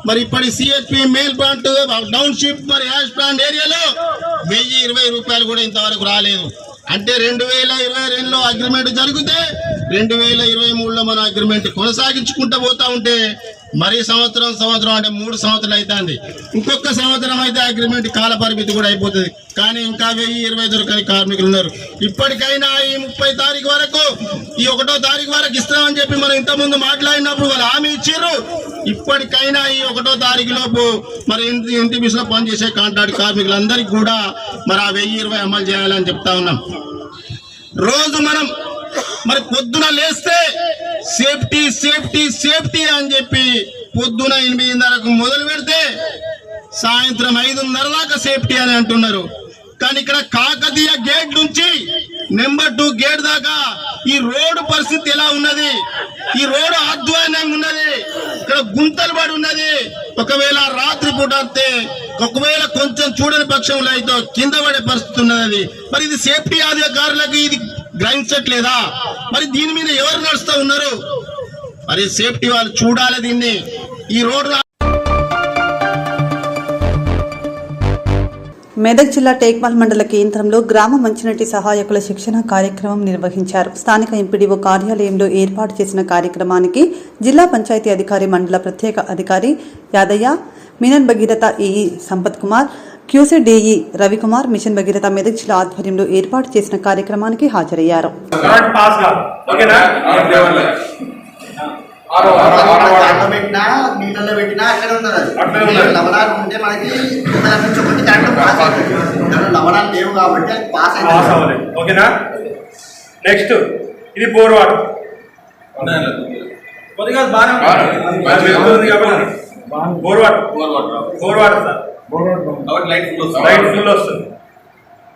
మరి ఇప్పటి సిహెచ్పి మేల్ ప్లాంట్, డౌన్షిప్, మరి యాష్ ప్లాంట్ ఏరియాలో 1,020 రూపాయలు కూడా ఇంతవరకు రాలేదు. అంటే 2022లో అగ్రిమెంట్ జరిగితే 2023లో మన అగ్రిమెంట్ కొనసాగించుకుంటూ పోతా ఉంటే మరి సంవత్సరం అంటే 3 సంవత్సరాలు అవుతుంది. ఇంకొక సంవత్సరం అయితే అగ్రిమెంట్ కాల పరిమితి కూడా అయిపోతుంది. కానీ ఇంకా 1,020 దొరకని కార్మికులు ఉన్నారు. ఇప్పటికైనా ఈ 30 తారీఖు వరకు, ఈ 1వ తారీఖు వరకు వాళ్ళకి ఇస్తామని చెప్పి మనం ఇంతకుముందు మాట్లాడినప్పుడు వాళ్ళు హామీ ఇచ్చారు. ఇప్పటికైనా ఈ 1వ తారీఖు లోపు మరి ఇంటి బిస్లో పనిచేసే కాంట్రాక్ట్ కార్మికులందరికీ కూడా మరి ఆ 1020 అమలు చేయాలని చెప్తా ఉన్నాం. రోజు మనం మరి పొద్దున లేస్తే సేఫ్టీ సేఫ్టీ సేఫ్టీ అని చెప్పి పొద్దున 8:30కు మొదలు పెడితే సాయంత్రం 5:30 దాకా సేఫ్టీ అని అంటున్నారు. కానీ ఇక్కడ కాకతీయ గేట్ నుంచి నెంబర్ 2 గేట్ దాకా ఈ రోడ్డు పరిస్థితి ఎలా ఉన్నది? ఈ రోడ్డు అధ్వానంగా ఉన్నది. ఇక్కడ గుంతలు పడి ఉన్నది. ఒకవేళ రాత్రి పూట వస్తే ఒకవేళ కొంచెం చూడని పక్షంలో అయితే కింద పడే పరిస్థితి ఉన్నది. మరి ఇది సేఫ్టీ అధికారులకు ఇది గ్రహించట్లేదా? మరి దీని మీద ఎవరు నడుస్తూ ఉన్నారు? మరి సేఫ్టీ వాళ్ళు చూడాలి దీన్ని. ఈ రోడ్డు మెదక్ జిల్లా టేక్మాల్ మండల కేంద్రంలో గ్రామ మంచినీటి సహాయకుల శిక్షణ కార్యక్రమం నిర్వహించారు. స్థానిక ఎంపీడీఓ కార్యాలయంలో ఏర్పాటు చేసిన కార్యక్రమానికి జిల్లా పంచాయతీ అధికారి మండల ప్రత్యేక అధికారి యాదయ్య, మినన్ Bhagiratha EE Sampath Kumar, QC DE Ravikumar, mission Bhagiratha Medak జిల్లా ఆధ్వర్యంలో ఏర్పాటు చేసిన కార్యక్రమానికి హాజరయ్యారు. నీళ్ళలో పెట్టినా అక్కడ ఉన్నది లవణాలు ఉంటే మనకి లవణాలు లేవు కాబట్టి అది పాస్ అవ్వలేదు. ఓకేనా? నెక్స్ట్ ఇది బోర్ వాటర్ కొద్దిగా bore water sir light full వస్తుంది.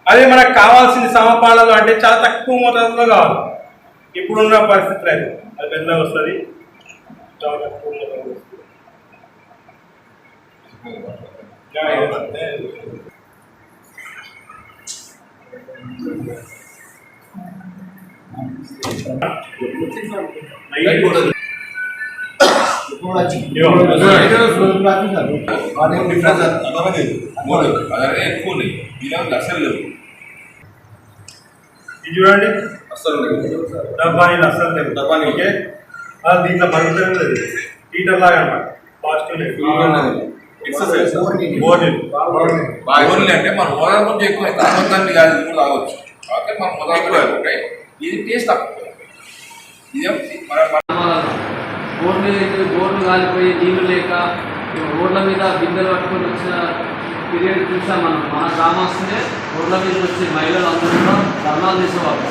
అదే మనకు కావాల్సిన సమపాలనలు అంటే చాలా తక్కువ మోతాదులో కావాలి. ఇప్పుడున్న పరిస్థితులు అయితే అది పెద్దగా వస్తుంది. ఇది చూడండి అసలు డబ్బానీలు అసలు లేవు. డబ్బానీకే దీంట్లో మరుగుదల లేదు. హీటర్ లాగా అన్నమాట. పాజిటివ్ ఓన్లీ అంటే మన ఓనర్ కొంచెం ఎక్కువ దాన్ని కాదు తాగొచ్చు. ఓకే మనం మొదలు ఉంటాయి. ఇది టేస్ట్ తక్కువ. బోర్లు కాలిపోయి నీళ్లు లేక రోడ్ల మీద బిందెలు పట్టుకొని వచ్చిన పీరియడ్ చూసాం మనం. మన గ్రామస్తులే రోడ్ల మీద వచ్చి మహిళలు అందరూ కూడా ధర్నాలు చేసేవాళ్ళు.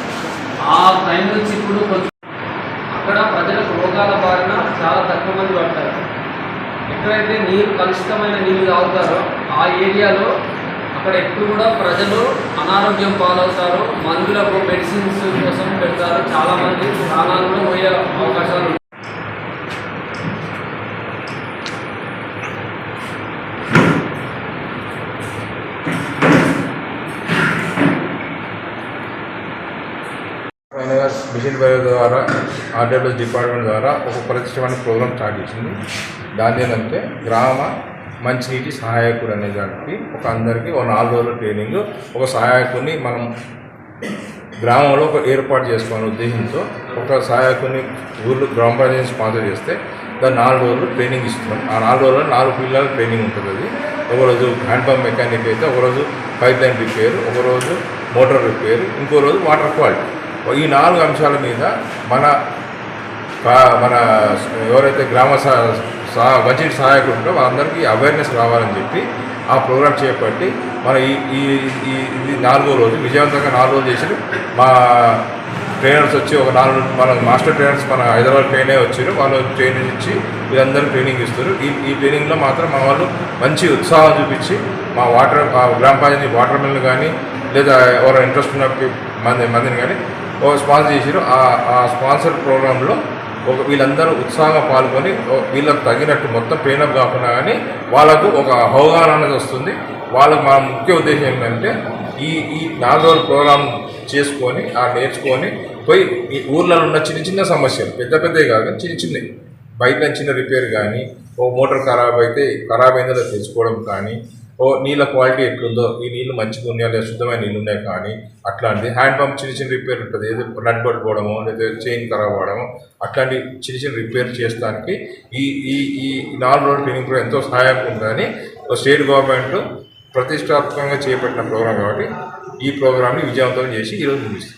ఆ టైం నుంచి ఇప్పుడు కొంచెం అక్కడ ప్రజలకు రోగాల బారిన చాలా తక్కువ మంది పడతారు. ఎక్కడైతే నీరు కలుషితమైన నీళ్ళు తాగుతారో ఆ ఏరియాలో అక్కడ ఎప్పుడు కూడా ప్రజలు అనారోగ్యం పాలవుతారు. మందులకు మెడిసిన్స్ కోసం పెడతారు. చాలామంది ప్రాణాలు కూడా పోయే అవకాశాలు ఉంటాయి. మిషన్ భగీరథ ద్వారా ఆర్డబ్ల్యూఎస్ డిపార్ట్మెంట్ ద్వారా ఒక ప్రతిష్టమైన ప్రోగ్రామ్ స్టార్ట్ చేసింది. దాని ఏంటంటే గ్రామ మంచినీటి సహాయకుడు అనే దానికి అందరికీ 4 రోజుల ట్రైనింగ్. ఒక సహాయకుడిని మనం గ్రామంలో ఏర్పాటు చేసుకోవాలనే ఉద్దేశంతో ఒక సహాయకుడిని ఊళ్ళో గ్రామ పంచాయతీ స్పాన్సర్ చేస్తే దాన్ని 4 రోజులు ట్రైనింగ్ ఇస్తున్నాం. ఆ 4 రోజుల్లో 4 పిల్లల ట్రైనింగ్ ఉంటుంది. అది ఒకరోజు హ్యాండ్ పంప్ మెకానిక్ అయితే, ఒకరోజు పైప్ లైన్ రిపేర్, ఒకరోజు మోటార్ రిపేర్, ఇంకో రోజు వాటర్ క్వాలిటీ. ఈ 4 అంశాల మీద మన ఎవరైతే గ్రామ మంచినీటి సహాయకులు ఉంటారో వాళ్ళందరికీ అవేర్నెస్ రావాలని చెప్పి ఆ ప్రోగ్రామ్ చేపట్టి మన ఈ 4వ రోజు విజయవంతంగా 4 రోజులు చేసి మా ట్రైనర్స్ వచ్చి ఒక 4 మన మాస్టర్ ట్రైనర్స్ మన హైదరాబాద్ ట్రైనే వచ్చారు. వాళ్ళు ట్రైనింగ్ ఇచ్చి వీళ్ళందరూ ట్రైనింగ్ ఇస్తారు. ఈ ట్రైనింగ్లో మాత్రం మా వాళ్ళు మంచి ఉత్సాహం చూపించి మా గ్రామ పంచాయతీ వాటర్ మిల్లు కానీ లేదా ఎవరైనా ఇంట్రెస్ట్ ఉన్న మందిని కానీ స్పాన్సర్ చేసారు. ఆ స్పాన్సర్ ప్రోగ్రాంలో వీళ్ళందరూ ఉత్సాహంగా పాల్గొని వీళ్ళకు తగినట్టు మొత్తం ట్రైనప్ కాకుండా కానీ వాళ్ళకు ఒక అవగాహన అనేది వస్తుంది. వాళ్ళకు మా ముఖ్య ఉద్దేశం ఏంటంటే ఈ 4 రోజుల ప్రోగ్రాం చేసుకొని నేర్చుకొని పోయి ఈ ఊర్లలో ఉన్న చిన్న సమస్యలు పెద్దవి కాదు, చిన్నవి బయట చిన్న రిపేర్ కానీ, మోటార్ ఖరాబ్ అయిందో తెలుసుకోవడం కానీ, నీళ్ళ క్వాలిటీ ఎట్లుందో, ఈ నీళ్ళు మంచిగా ఉన్నాయా లేదా శుద్ధమైన నీళ్ళు ఉన్నాయి కానీ అట్లాంటిది. హ్యాండ్ పంప్ చిన్న రిపేర్ ఉంటుంది, ఏదో నట్ పట్టుకోవడమో లేదా చైన్ ఖరాబ్ అవ్వడమో అట్లాంటి చిన్న రిపేర్ చేస్తానికి ఈ 4 రోజుల ట్రైనింగ్ కూడా ఎంతో సహాయంగా ఉంటుందని స్టేట్ గవర్నమెంట్ ప్రతిష్టాత్మకంగా చేపట్టిన ప్రోగ్రాం కాబట్టి ఈ ప్రోగ్రామ్ని విజయవంతం చేసి ఈరోజు ముగిస్తుంది.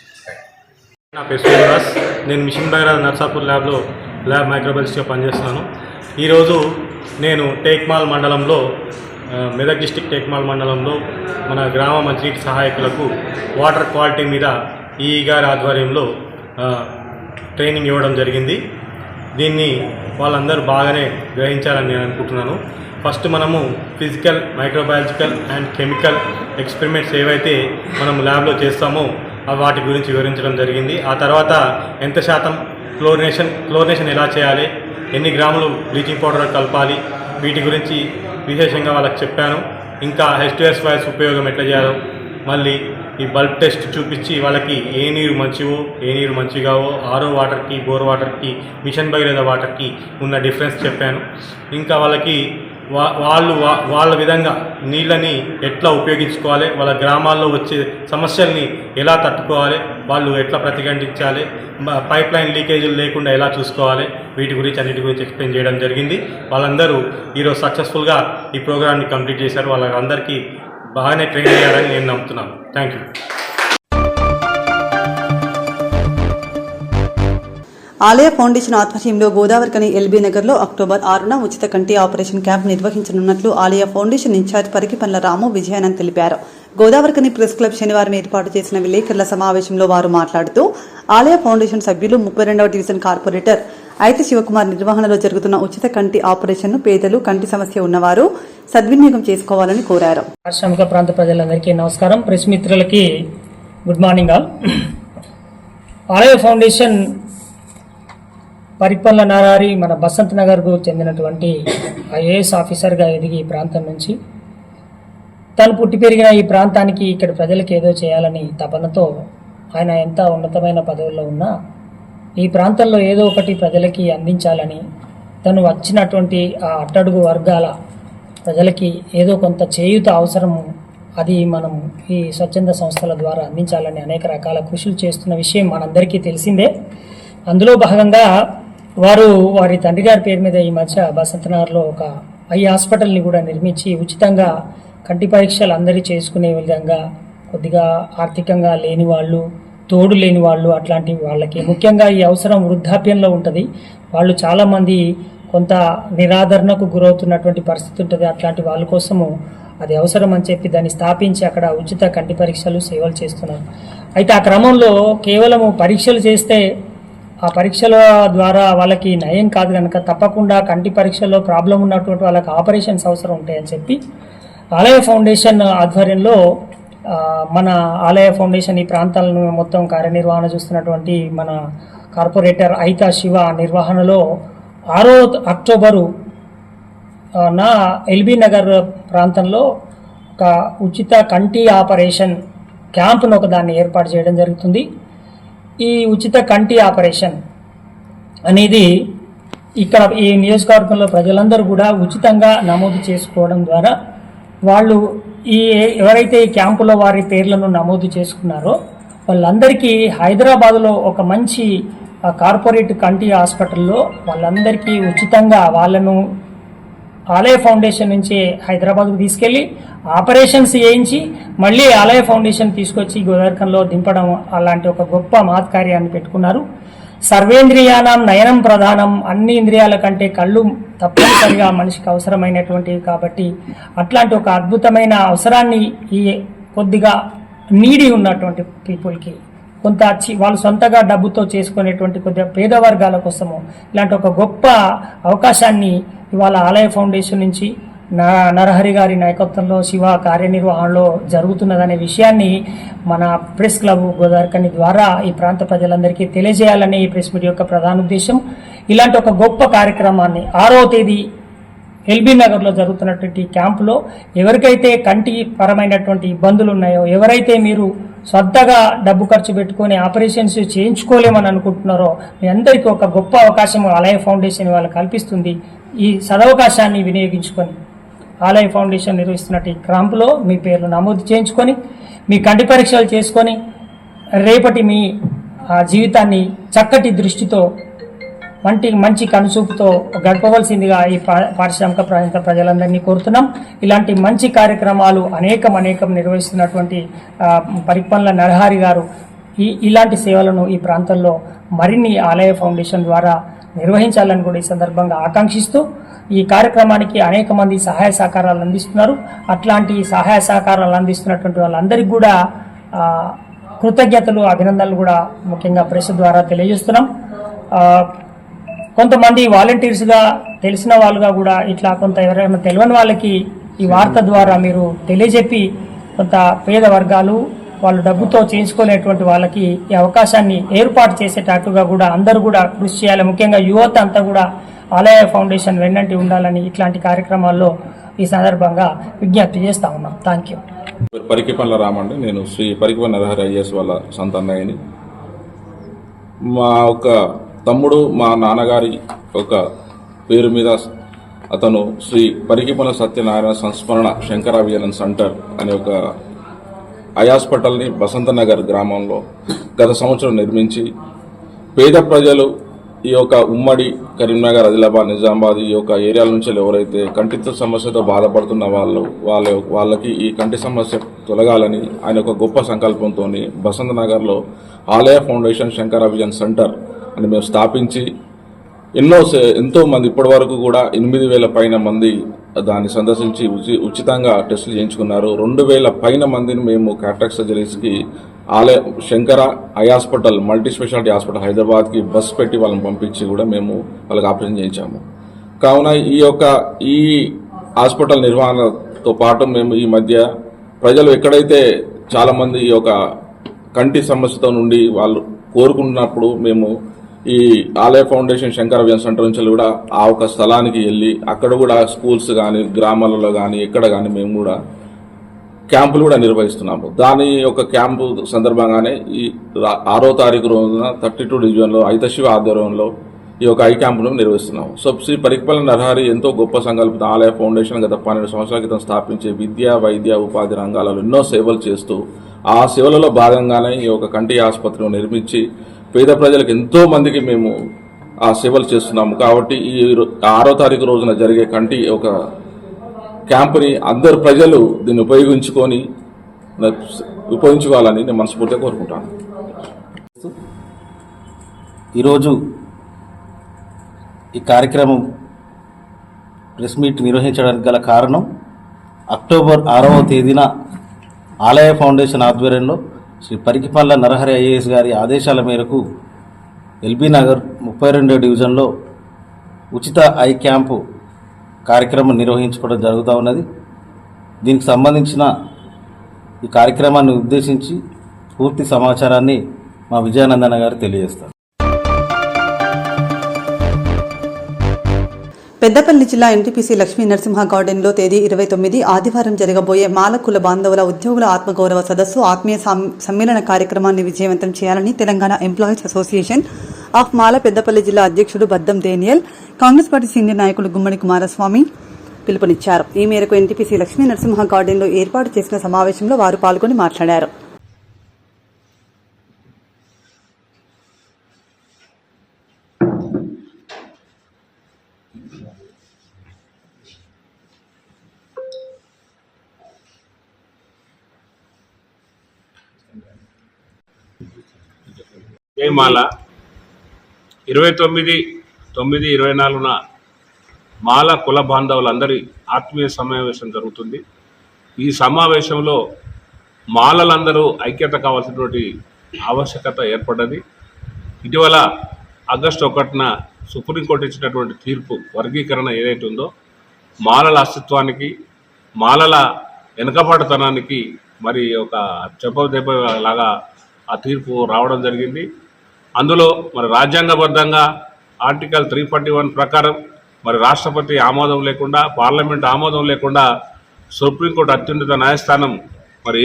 నా పేరు శ్రీనివాస్. నేను మిషన్ భగీరథ నర్సాపూర్ ల్యాబ్ మైక్రోబయాలజిస్ట్గా పనిచేస్తున్నాను. ఈరోజు నేను టేక్మాల్ మండలంలో మెదక్ డిస్టిక్ టేక్మాల్ మండలంలో మన గ్రామ మంచినీటి సహాయకులకు వాటర్ క్వాలిటీ మీద ఈ గారి ఆధ్వర్యంలో ట్రైనింగ్ ఇవ్వడం జరిగింది. దీన్ని వాళ్ళందరూ బాగానే గ్రహించాలని నేను అనుకుంటున్నాను. ఫస్ట్ మనము physical, microbiological and chemical experiments ఏవైతే మనం ల్యాబ్లో చేస్తామో వాటి గురించి వివరించడం జరిగింది. ఆ తర్వాత ఎంత శాతం క్లోరినేషన్ ఎలా చేయాలి, ఎన్ని గ్రాములు బ్లీచింగ్ పౌడర్ కలపాలి, వీటి గురించి విశేషంగా వాళ్ళకి చెప్పాను. ఇంకా H2S ఉపయోగం ఎట్లా చేయాలో, మళ్ళీ ఈ బల్బ్ టెస్ట్ చూపించి వాళ్ళకి ఏ నీరు మంచివో ఏ నీరు మంచిగావో, ఆరో వాటర్కి బోర్ వాటర్కి మిషన్ భగీరథ వాటర్కి ఉన్న డిఫరెన్స్ చెప్పాను. ఇంకా వాళ్ళకి వాళ్ళ విధంగా నీళ్ళని ఎట్లా ఉపయోగించుకోవాలి, వాళ్ళ గ్రామాల్లో వచ్చే సమస్యల్ని ఎలా తట్టుకోవాలి, వాళ్ళు ఎట్లా ప్రతిఘటించాలి, పైప్ లైన్ లీకేజీలు లేకుండా ఎలా చూసుకోవాలి, వీటి గురించి అన్నిటి గురించి ఎక్స్ప్లెయిన్ చేయడం జరిగింది. వాళ్ళందరూ ఈరోజు సక్సెస్ఫుల్గా ఈ ప్రోగ్రామ్ని కంప్లీట్ చేశారు. వాళ్ళందరికీ బాగానే ట్రైన్ చేయాలని నేను నమ్ముతున్నాను. Thank you. ఆలయ ఫౌండేషన్ ఆధ్వర్యంలో గోదావరికని ఎల్బీ నగర్లో అక్టోబర్ 6న ఉచిత కంటి ఆపరేషన్ క్యాంప్ నిర్వహించనున్నట్లు ఆలయ ఫౌండేషన్ ఇన్ఛార్జ్ పరికిపండ్ల రాము విజయానంద్ తెలిపారు. గోదావరికని ప్రెస్ క్లబ్ శనివారం ఏర్పాటు చేసిన విలేకరుల సమావేశంలో వారు మాట్లాడుతూ ఆలయ ఫౌండేషన్ సభ్యులు 32వ డివిజన్ కార్పొరేటర్ అయితే శివకుమార్ నిర్వహణలో జరుగుతున్న ఉచిత కంటి ఆపరేషన్ను పేదలు, కంటి సమస్య ఉన్నవారు సద్వినియోగం చేసుకోవాలని కోరారు. శ్రామిక ప్రాంత ప్రజలందరికీ నమస్కారం. ప్రెస్ మిత్రులకి గుడ్ మార్నింగ్ ఆల్. ఆలయ ఫౌండేషన్ పరిపాలన నారారి మన బసంత్ నగర్కు చెందినటువంటి ఐఏఎస్ ఆఫీసర్గా ఎదిగి ఈ ప్రాంతం నుంచి తను పుట్టి పెరిగిన ఈ ప్రాంతానికి ఇక్కడ ప్రజలకు ఏదో చేయాలని తపనతో ఆయన ఎంత ఉన్నతమైన పదవుల్లో ఉన్నా ఈ ప్రాంతంలో ఏదో ఒకటి ప్రజలకి అందించాలని తను వచ్చినటువంటి ఆ అట్టడుగు వర్గాల ప్రజలకి ఏదో కొంత చేయూత అవసరము, అది మనం ఈ స్వచ్ఛంద సంస్థల ద్వారా అందించాలని అనేక రకాల కృషులు చేస్తున్న విషయం మనందరికీ తెలిసిందే. అందులో భాగంగా వారి తండ్రి గారి పేరు మీద ఈ మధ్య బసంతనగర్లో ఒక ఐ హాస్పిటల్ని కూడా నిర్మించి ఉచితంగా కంటి పరీక్షలు అందరూ చేసుకునే విధంగా కొద్దిగా ఆర్థికంగా లేని వాళ్ళు, తోడు లేని వాళ్ళు, అట్లాంటి వాళ్ళకి ముఖ్యంగా ఈ అవసరం వృద్ధాప్యంలో ఉంటుంది. వాళ్ళు చాలామంది కొంత నిరాదరణకు గురవుతున్నటువంటి పరిస్థితి ఉంటుంది. అట్లాంటి వాళ్ళ కోసము అది అవసరం అని చెప్పి దాన్ని స్థాపించి అక్కడ ఉచిత కంటి పరీక్షలు సేవలు చేస్తున్నారు. అయితే ఆ క్రమంలో కేవలము పరీక్షలు చేస్తే ఆ పరీక్షల ద్వారా వాళ్ళకి నయం కాదు కనుక తప్పకుండా కంటి పరీక్షల్లో ప్రాబ్లం ఉన్నటువంటి వాళ్ళకి ఆపరేషన్స్ అవసరం ఉంటాయని చెప్పి ఆలయ ఫౌండేషన్ ఆధ్వర్యంలో మన ఆలయ ఫౌండేషన్ ఈ ప్రాంతాలను మొత్తం కార్యనిర్వహణ చూస్తున్నటువంటి మన కార్పొరేటర్ అయితా శివ నిర్వహణలో 6వ అక్టోబరు నా ఎల్బీ నగర్ ప్రాంతంలో ఒక ఉచిత కంటి ఆపరేషన్ క్యాంపును ఒకదాన్ని ఏర్పాటు చేయడం జరుగుతుంది. ఈ ఉచిత కంటి ఆపరేషన్ అనేది ఇక్కడ ఈ నియోజకవర్గంలో ప్రజలందరూ కూడా ఉచితంగా నమోదు చేసుకోవడం ద్వారా వాళ్ళు ఎవరైతే ఈ క్యాంపులో వారి పేర్లను నమోదు చేసుకున్నారో వాళ్ళందరికీ హైదరాబాద్లో ఒక మంచి కార్పొరేట్ కంటి హాస్పిటల్లో వాళ్ళందరికీ ఉచితంగా వాళ్ళను ఆలయ ఫౌండేషన్ నుంచి హైదరాబాద్కు తీసుకెళ్ళి ఆపరేషన్స్ చేయించి మళ్ళీ ఆలయ ఫౌండేషన్ తీసుకొచ్చి గోదావరికంలో దింపడం అలాంటి ఒక గొప్ప మహత్కార్యాన్ని పెట్టుకున్నారు. సర్వేంద్రియానం నయనం ప్రధానం, అన్ని ఇంద్రియాల కంటే కళ్ళు తప్పనిసరిగా మనిషికి అవసరమైనటువంటివి కాబట్టి అట్లాంటి ఒక అద్భుతమైన అవసరాన్ని ఈ కొద్దిగా నీడి ఉన్నటువంటి పీపుల్కి కొంత వాళ్ళు సొంతగా డబ్బుతో చేసుకునేటువంటి కొద్దిగా పేద వర్గాల కోసము ఇలాంటి ఒక గొప్ప అవకాశాన్ని ఇవాళ ఆలయ ఫౌండేషన్ నుంచి నరహరి గారి నాయకత్వంలో శివ కార్యనిర్వహణలో జరుగుతున్నదనే విషయాన్ని మన ప్రెస్ క్లబ్ గోదావరికని ద్వారా ఈ ప్రాంత ప్రజలందరికీ తెలియజేయాలనే ఈ ప్రెస్ మీట్ యొక్క ప్రధాన ఉద్దేశం. ఇలాంటి ఒక గొప్ప కార్యక్రమాన్ని 6వ తేదీ ఎల్బీ నగర్లో జరుగుతున్నటువంటి క్యాంపులో ఎవరికైతే కంటి పరమైనటువంటి ఇబ్బందులు ఉన్నాయో, ఎవరైతే మీరు సొంతగా డబ్బు ఖర్చు పెట్టుకొని ఆపరేషన్స్ చేయించుకోలేమని అనుకుంటున్నారో మీ అందరికీ ఒక గొప్ప అవకాశం ఆలయ ఫౌండేషన్ వాళ్ళు కల్పిస్తుంది. ఈ సదవకాశాన్ని వినియోగించుకొని ఆలయ ఫౌండేషన్ నిర్వహిస్తున్నట్టు ఈ క్యాంపులో మీ పేర్లు నమోదు చేయించుకొని మీ కంటి పరీక్షలు చేసుకొని రేపటి మీ జీవితాన్ని చక్కటి దృష్టితో మంచి కనుచూపుతో గడపవలసిందిగా ఈ పారిశ్రామిక ప్రాంత ప్రజలందరినీ కోరుతున్నాం. ఇలాంటి మంచి కార్యక్రమాలు అనేకం నిర్వహిస్తున్నటువంటి పరిపాలన నరహరి గారు ఇలాంటి సేవలను ఈ ప్రాంతంలో మరిన్ని ఆలయ ఫౌండేషన్ ద్వారా నిర్వహించాలని కూడా ఈ సందర్భంగా ఆకాంక్షిస్తూ ఈ కార్యక్రమానికి అనేక మంది సహాయ సహకారాలు అందిస్తున్నారు. అట్లాంటి సహాయ సహకారాలు అందిస్తున్నటువంటి వాళ్ళందరికీ కూడా కృతజ్ఞతలు, అభినందనలు కూడా ముఖ్యంగా ప్రెస్ ద్వారా తెలియజేస్తున్నాం. కొంతమంది వాలంటీర్స్గా తెలిసిన వాళ్ళుగా కూడా ఇట్లా కొంత ఎవరైనా తెలియని వాళ్ళకి ఈ వార్త ద్వారా మీరు తెలియజెప్పి కొంత పేద వర్గాలు వాళ్ళు డబ్బుతో చేయించుకునేటువంటి వాళ్ళకి ఈ అవకాశాన్ని ఏర్పాటు చేసేటట్టుగా కూడా అందరూ కూడా కృషి చేయాలి. ముఖ్యంగా యువత అంతా కూడా ఆలయ ఫౌండేషన్ వెన్నంటి ఉండాలని ఇట్లాంటి కార్యక్రమాల్లో ఈ సందర్భంగా విజ్ఞప్తి చేస్తా ఉన్నాం. Thank you. పరికిపల్ల రామండి. నేను శ్రీ పరికిపల్ల నరహరి ఐఏఎస్ వాళ్ళ సొంత అన్నయ్యని. మా ఒక తమ్ముడు మా నాన్నగారి ఒక పేరు మీద అతను శ్రీ పరికిపల్ల సత్యనారాయణ సంస్మరణ శంకరాభియానం సెంటర్ అనే ఒక ఐ హాస్పిటల్ని బసంతనగర్ గ్రామంలో గత సంవత్సరం నిర్మించి పేద ప్రజలు ఈ యొక్క ఉమ్మడి కరీంనగర్, ఆదిలాబాద్, నిజామాబాద్ ఈ యొక్క ఏరియాల నుంచి ఎవరైతే కంటి సమస్యతో బాధపడుతున్న వాళ్ళకి ఈ కంటి సమస్య తొలగాలని ఆయన ఒక గొప్ప సంకల్పంతో బసంతనగర్లో ఆలయ ఫౌండేషన్ శంకరాభియాన్ సెంటర్ అని మేము స్థాపించి ఎంతో మంది ఇప్పటి వరకు కూడా 8,000 పైన మంది దాన్ని సందర్శించి ఉచితంగా టెస్టులు చేయించుకున్నారు. 2,000 పైన మందిని మేము క్యాటరాక్ట్ సర్జరీస్కి ఆలయ Shankara eye hospital multi speciality hospital హైదరాబాద్కి బస్ పెట్టి వాళ్ళని పంపించి కూడా మేము వాళ్ళకి ఆపరేషన్ చేయించాము. కావున ఈ హాస్పిటల్ నిర్వహణతో పాటు మేము ఈ మధ్య ప్రజలు ఎక్కడైతే చాలామంది ఈ యొక్క కంటి సమస్యతో నుండి వాళ్ళు కోరుకున్నప్పుడు మేము ఈ ఆలయ ఫౌండేషన్ శంకరాభియాన్ సెంటర్ నుంచి కూడా ఆ ఒక స్థలానికి వెళ్ళి అక్కడ కూడా స్కూల్స్ కానీ గ్రామాలలో కానీ ఎక్కడ కానీ మేము కూడా క్యాంపులు కూడా నిర్వహిస్తున్నాము. దాని యొక్క క్యాంపు సందర్భంగానే ఈ 6వ తారీఖు రోజున 32 డివిజన్లో ఐతశివ ఆధ్వర్యంలో ఈ యొక్క ఐ క్యాంపును నిర్వహిస్తున్నాము. సో శ్రీ పరికిపల్ల నరహరి ఎంతో గొప్ప సంకల్పిత ఆలయ ఫౌండేషన్ గత 12 సంవత్సరాల క్రితం స్థాపించి విద్య, వైద్య, ఉపాధి రంగాలలో ఎన్నో సేవలు చేస్తూ ఆ సేవలలో భాగంగానే ఈ యొక్క కంటి ఆసుపత్రిని నిర్మించి పేద ప్రజలకు ఎంతో మందికి మేము ఆ సేవలు చేస్తున్నాము. కాబట్టి ఈ 6వ తారీఖు రోజున జరిగే కంటి ఒక క్యాంపుని అందరు ప్రజలు దీన్ని ఉపయోగించుకోవాలని నేను మనస్ఫూర్తిగా కోరుకుంటాను. ఈరోజు ఈ కార్యక్రమం ప్రెస్ మీట్ నిర్వహించడానికి గల కారణం అక్టోబర్ 6వ తేదీన ఆలయ ఫౌండేషన్ ఆధ్వర్యంలో శ్రీ పరికిపల్ల నరహరి ఐఏఎస్ గారి ఆదేశాల మేరకు ఎల్బీ నగర్ 32వ డివిజన్లో ఉచిత ఐ క్యాంపు కార్యక్రమం నిర్వహించుకోవడం జరుగుతూ ఉన్నది. దీనికి సంబంధించిన ఈ కార్యక్రమాన్ని ఉద్దేశించి పూర్తి సమాచారాన్ని మా విజయానందన గారు తెలియజేస్తారు. పెద్దపల్లి జిల్లా ఎన్టీపీసీ లక్ష్మీ నరసింహ గార్డెన్లో తేదీ 29 ఆదివారం జరగబోయే మాలకుల బాంధవుల ఉద్యోగుల ఆత్మగౌరవ సదస్సు ఆత్మీయ సమ్మేళన కార్యక్రమాన్ని విజయవంతం చేయాలని తెలంగాణ ఎంప్లాయీస్ అసోసియేషన్ ఆఫ్ మాల పెద్దపల్లి జిల్లా అధ్యక్షుడు బద్దం డేనియల్, కాంగ్రెస్ పార్టీ సీనియర్ నాయకులు గుమ్మడి కుమారస్వామి పిలుపునిచ్చారు. ఈ మేరకు ఎన్టీపీసీ లక్ష్మీ నరసింహ గార్డెన్లో ఏర్పాటు చేసిన సమావేశంలో వారు పాల్గొని మాట్లాడారు. మాల 29/9/24న మాల కుల బాంధవులందరి ఆత్మీయ సమావేశం జరుగుతుంది. ఈ సమావేశంలో మాలలందరూ ఐక్యత కావాల్సినటువంటి ఆవశ్యకత ఏర్పడ్డది. ఇటీవల ఆగస్టు 1న సుప్రీంకోర్టు ఇచ్చినటువంటి తీర్పు వర్గీకరణ ఏదైతే ఉందో మాలల అస్తిత్వానికి, మాలల వెనుకబాటుతనానికి మరి ఒక చెప్పదెబ్బ లాగా ఆ తీర్పు రావడం జరిగింది. అందులో మరి రాజ్యాంగబద్ధంగా ఆర్టికల్ 341 ప్రకారం మరి రాష్ట్రపతి ఆమోదం లేకుండా, పార్లమెంట్ ఆమోదం లేకుండా సుప్రీంకోర్టు అత్యున్నత న్యాయస్థానం మరి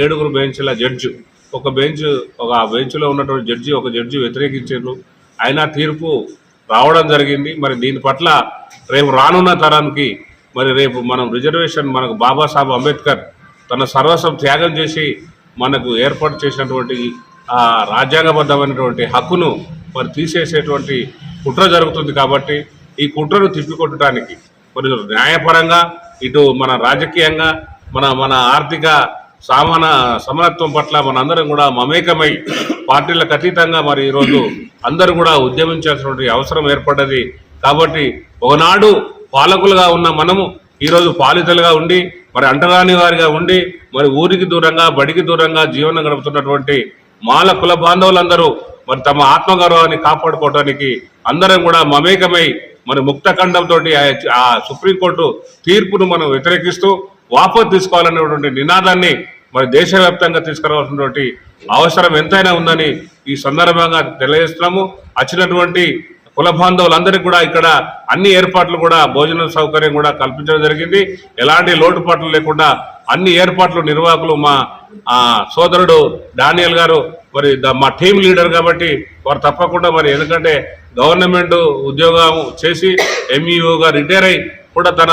ఏడుగురు బెంచ్ల జడ్జి ఒక బెంచ్లో ఉన్నటువంటి ఒక జడ్జి వ్యతిరేకించారు. అయినా తీర్పు రావడం జరిగింది. మరి దీని పట్ల రేపు రానున్న తరానికి మరి రేపు మనం రిజర్వేషన్ మనకు బాబాసాహెబ్ అంబేద్కర్ తన సర్వస్వం త్యాగం చేసి మనకు ఏర్పాటు చేసినటువంటి ఆ రాజ్యాంగబద్ధమైనటువంటి హక్కును మరి తీసేసేటువంటి కుట్ర జరుగుతుంది. కాబట్టి ఈ కుట్రను తిప్పికొట్టడానికి మరి న్యాయపరంగా, ఇటు మన రాజకీయంగా, మన ఆర్థిక సమానత్వం పట్ల మనందరం కూడా మమేకమై పార్టీలకు అతీతంగా మరి ఈరోజు అందరూ కూడా ఉద్యమించాల్సినటువంటి అవసరం ఏర్పడ్డది. కాబట్టి ఒకనాడు పాలకులుగా ఉన్న మనము ఈరోజు పాలితులుగా ఉండి మరి అంటరాని వారిగా ఉండి మరి ఊరికి దూరంగా బడికి దూరంగా జీవనం గడుపుతున్నటువంటి మాల కుల బాంధవులందరూ మరి తమ ఆత్మగౌరవాన్ని కాపాడుకోవడానికి అందరం కూడా మమేకమై మరి ముక్తఖండంతో ఆ సుప్రీంకోర్టు తీర్పును మనం వ్యతిరేకిస్తూ వాపసు తీసుకోవాలనేటువంటి నినాదాన్ని మరి దేశవ్యాప్తంగా తీసుకురావాల్సినటువంటి అవసరం ఎంతైనా ఉందని ఈ సందర్భంగా తెలియజేస్తున్నాము. వచ్చినటువంటి కుల బాంధవులందరికీ కూడా ఇక్కడ అన్ని ఏర్పాట్లు కూడా భోజన సౌకర్యం కూడా కల్పించడం జరిగింది. ఎలాంటి లోటుపాట్లు లేకుండా అన్ని ఏర్పాట్లు నిర్వాహకులు మా సోదరుడు డానియల్ గారు మరి మా టీం లీడర్ కాబట్టి వారు తప్పకుండా మరి ఎందుకంటే గవర్నమెంట్ ఉద్యోగం చేసి ఎంఈఓగా రిటైర్ అయి కూడా తన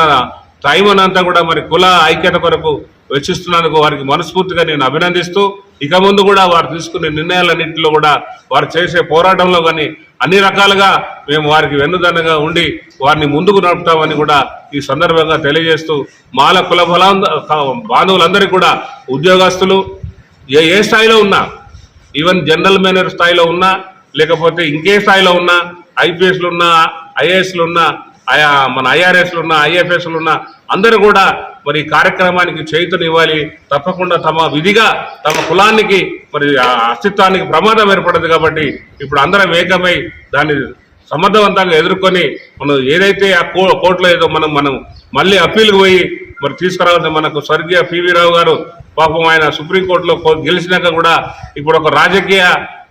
టైం అనంతా కూడా మరి కుల ఐక్యత కొరకు వెచ్చిస్తున్నందుకు వారికి మనస్ఫూర్తిగా నేను అభినందిస్తూ ఇక ముందు కూడా వారు తీసుకునే నిర్ణయాలన్నింటిలో కూడా వారు చేసే పోరాటంలో కానీ అన్ని రకాలుగా మేము వారికి వెన్నుదన్నుగా ఉండి వారిని ముందుకు నడుపుతామని కూడా ఈ సందర్భంగా తెలియజేస్తూ మాల కుల బాంధవులందరికీ కూడా ఉద్యోగస్తులు ఏ స్థాయిలో ఉన్నా ఈవెన్ జనరల్ మేనేజర్ స్థాయిలో ఉన్నా లేకపోతే ఇంకే స్థాయిలో ఉన్నా ఐపీఎస్లు ఉన్నా ఐఏఎస్లు ఉన్నా మన ఐఆర్ఎస్లు ఉన్నా ఐఎఫ్ఎస్లు ఉన్నా అందరూ కూడా మరి కార్యక్రమానికి చేయూతనివ్వాలి. తప్పకుండా తమ విధిగా తమ కులానికి మరి అస్తిత్వానికి ప్రమాదం ఏర్పడదు కాబట్టి ఇప్పుడు అందరం ఏకమై దాన్ని సమర్థవంతంగా ఎదుర్కొని మనం ఏదైతే ఆ కోర్టులో ఏదో మనం మళ్ళీ అప్పీల్కి పోయి మరి తీసుకురావాలని మనకు స్వర్గీయ పివి రావు గారు పాపం ఆయన సుప్రీంకోర్టులో గెలిచినాక కూడా ఇప్పుడు ఒక రాజకీయ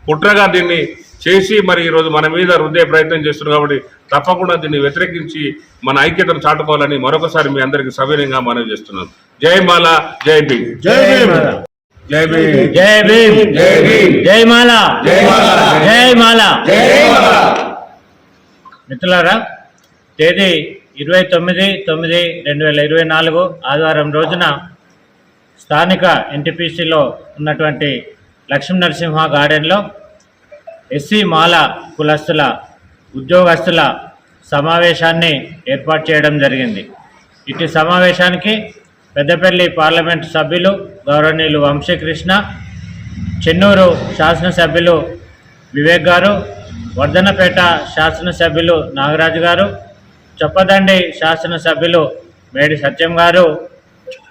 కుట్రగా దీన్ని చేసి మరి ఈరోజు మన మీద రుద్దే ప్రయత్నం చేస్తున్నారు. కాబట్టి తప్పకుండా దీన్ని వ్యతిరేకించి మన ఐక్యతను చాటుకోవాలని మరొకసారి మీ అందరికీ సవినయంగా మనవి చేస్తున్నాను. జై మాల, జై భీమ్. జై భీమ్, జై భీమ్, జై భీమ్, జై భీమ్, జై మాల, జై మాల, జై మాల, జై మాల. మిత్రులారా, తేదీ 29/9/2024 ఆదివారం రోజున స్థానిక ఎన్టీపీసీలో ఉన్నటువంటి లక్ష్మీ నరసింహ గార్డెన్లో ఎస్సీ మాల కులస్తుల ఉద్యోగస్తుల సమావేశాన్ని ఏర్పాటు చేయడం జరిగింది. ఇటు సమావేశానికి పెద్దపల్లి పార్లమెంటు సభ్యులు గౌరవనీయులు వంశీకృష్ణ, చెన్నూరు శాసనసభ్యులు వివేక్ గారు, వర్ధనపేట శాసనసభ్యులు నాగరాజు గారు, చొప్పదండి శాసనసభ్యులు మేడి సత్యం గారు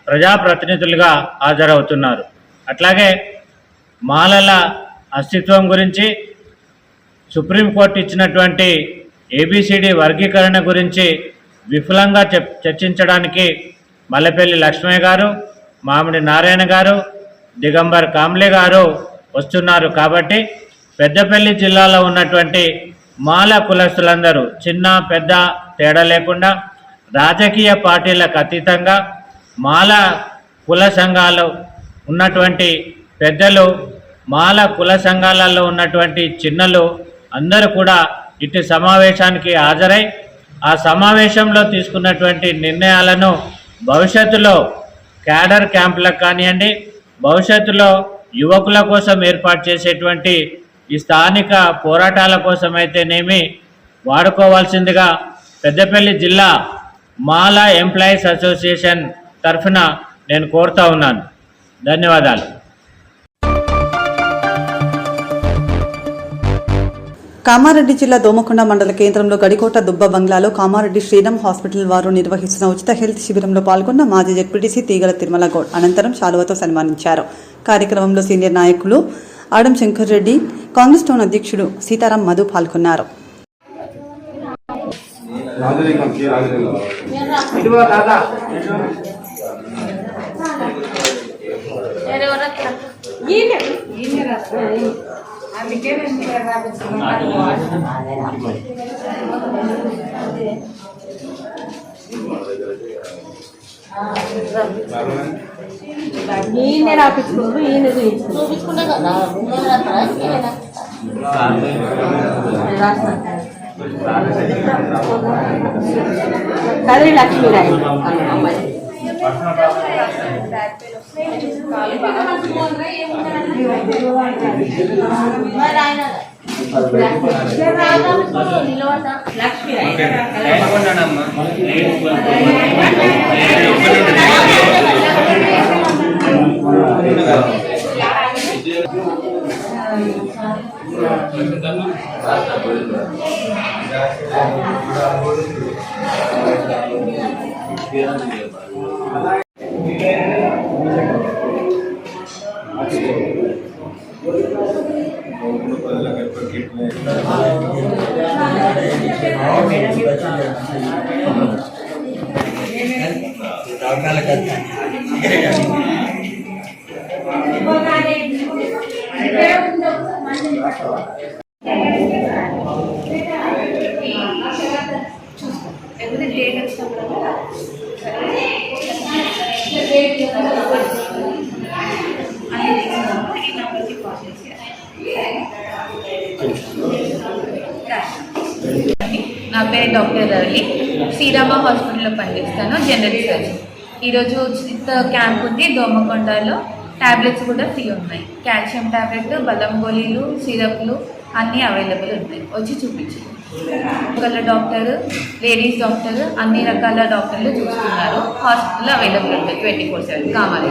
ప్రజాప్రతినిధులుగా హాజరవుతున్నారు. అట్లాగే మాలల అస్తిత్వం గురించి సుప్రీంకోర్టు ఇచ్చినటువంటి ఏబిసిడి వర్గీకరణ గురించి విపులంగా చర్చించడానికి మల్లెపల్లి లక్ష్మయ్య గారు, మామిడి నారాయణ గారు, దిగంబర్ కాంబ్లే గారు వస్తున్నారు. కాబట్టి పెద్దపల్లి జిల్లాలో ఉన్నటువంటి మాల కులస్తులందరూ చిన్న పెద్ద తేడా లేకుండా రాజకీయ పార్టీలకు అతీతంగా మాల కుల సంఘాలు ఉన్నటువంటి పెద్దలు, మాల కుల సంఘాలలో ఉన్నటువంటి చిన్నలు అందరూ కూడా ఇటు సమావేశానికి హాజరై ఆ సమావేశంలో తీసుకున్నటువంటి నిర్ణయాలను భవిష్యత్తులో క్యాడర్ క్యాంపులకు కానివ్వండి, భవిష్యత్తులో యువకుల కోసం ఏర్పాటు చేసేటువంటి ఈ స్థానిక పోరాటాల కోసం అయితేనేమి వాడుకోవాల్సిందిగా పెద్దపల్లి జిల్లా మాల ఎంప్లాయీస్ అసోసియేషన్ తరఫున నేను కోరుతా ఉన్నాను. ధన్యవాదాలు. కామారెడ్డి జిల్లా దోమకొండ మండల కేంద్రంలో గడికోట దుబ్బ బంగ్లాలో కామారెడ్డి శ్రీరామ్ హాస్పిటల్ వారు నిర్వహిస్తున్న ఉచిత హెల్త్ శిబిరంలో పాల్గొన్న మాజీ జెడ్పీటీసీ తీగల తిరుమల గౌడ్ అనంతరం శాలువతో సన్మానించారు. కార్యక్రమంలో సీనియర్ నాయకులు ఆడం శంకర్ రెడ్డి, కాంగ్రెస్ టౌన్ అధ్యక్షుడు సీతారాం మధు పాల్గొన్నారు. ఈయన రాపించుకుంటూ ఈయన చూపించుకుంటే కదా కదిరి లక్ష్మీరాయ్ అమ్మాయి లక్ష్మీరాయ్ నా పేరు డాక్టర్ రవి, శ్రీరామ హాస్పిటల్లో పనిచేస్తాను, జనరల్ సర్జన్. ఈరోజు ఉచిత క్యాంప్ ఉంది దోమకొండలో. ట్యాబ్లెట్స్ కూడా ఫ్రీ ఉన్నాయి. కాల్షియం ట్యాబ్లెట్, బలం గోళీలు, సిరప్లు అన్నీ అవైలబుల్ ఉన్నాయి. వచ్చి చూపించు. ఒకళ్ళ డాక్టర్, లేడీస్ డాక్టర్, అన్ని రకాల డాక్టర్లు చూస్తున్నారు. హాస్పిటల్ అవైలబుల్ ఉంటుంది 24/7 కావాలి.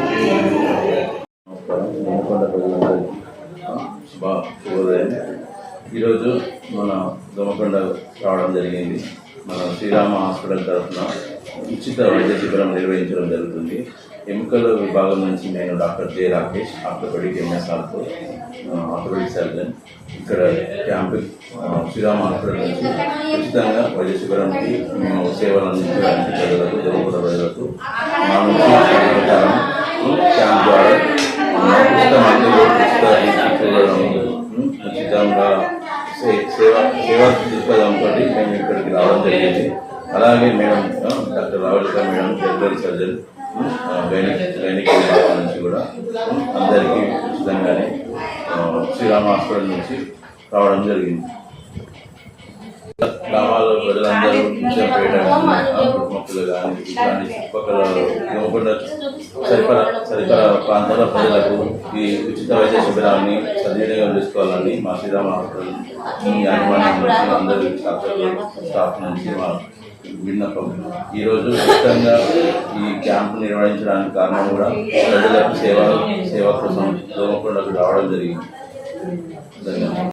ఈరోజు మన దోమకొండ రావడం జరిగింది. మన శ్రీరామ హాస్పిటల్ తరఫున ఉచిత వైద్య శిబిరం నిర్వహించడం జరుగుతుంది. ఎముకల విభాగం నుంచి నేను డాక్టర్ జె రాకేష్, ఆర్థోపెడిక్ ఎంఎస్ఆర్తో ఆర్థోపెడిక్ సర్జన్. ఇక్కడ క్యాంపు శ్రీరామ హాస్పిటల్ నుంచి ఉచితంగా వైద్య శిబిరానికి మేము సేవలు అందించడానికి ప్రజలకు, దోమకొండ ప్రజలకు మా నుంచి క్యాంప్ ద్వారా ఉచిత మందులు, ఉచితంగా సేవా దృక్పథంతో మేము ఇక్కడికి రావడం జరిగింది. అలాగే madam doctor Ravalika madam, general surgeon, gynaec విభాగం నుంచి కూడా అందరికీ ఉచితంగానే శ్రీరామ హాస్పిటల్ నుంచి రావడం జరిగింది. గ్రామాల ప్రజలందరూ పేట కుటుంబకులు కానీ ఇలాంటి చుట్టుపక్కల దోమకొండ సరిపర ప్రాంతాల ప్రజలకు ఈ ఉచిత వైద్య శిబిరాన్ని సద్వినియోగం చేసుకోవాలని మా శ్రీరామ హాస్పిటల్ యాజమాన్యం నుంచి అందరి స్టాఫ్ నుంచి మా విన్నపం. ఈరోజు ఉచితంగా ఈ క్యాంపు నిర్వహించడానికి కారణం కూడా ప్రజలకు సేవ కోసం దోమకొండకు రావడం జరిగింది. ధన్యవాదాలు.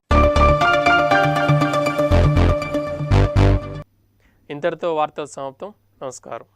ఇంతటితో వార్తలు సమాప్తం. నమస్కారం.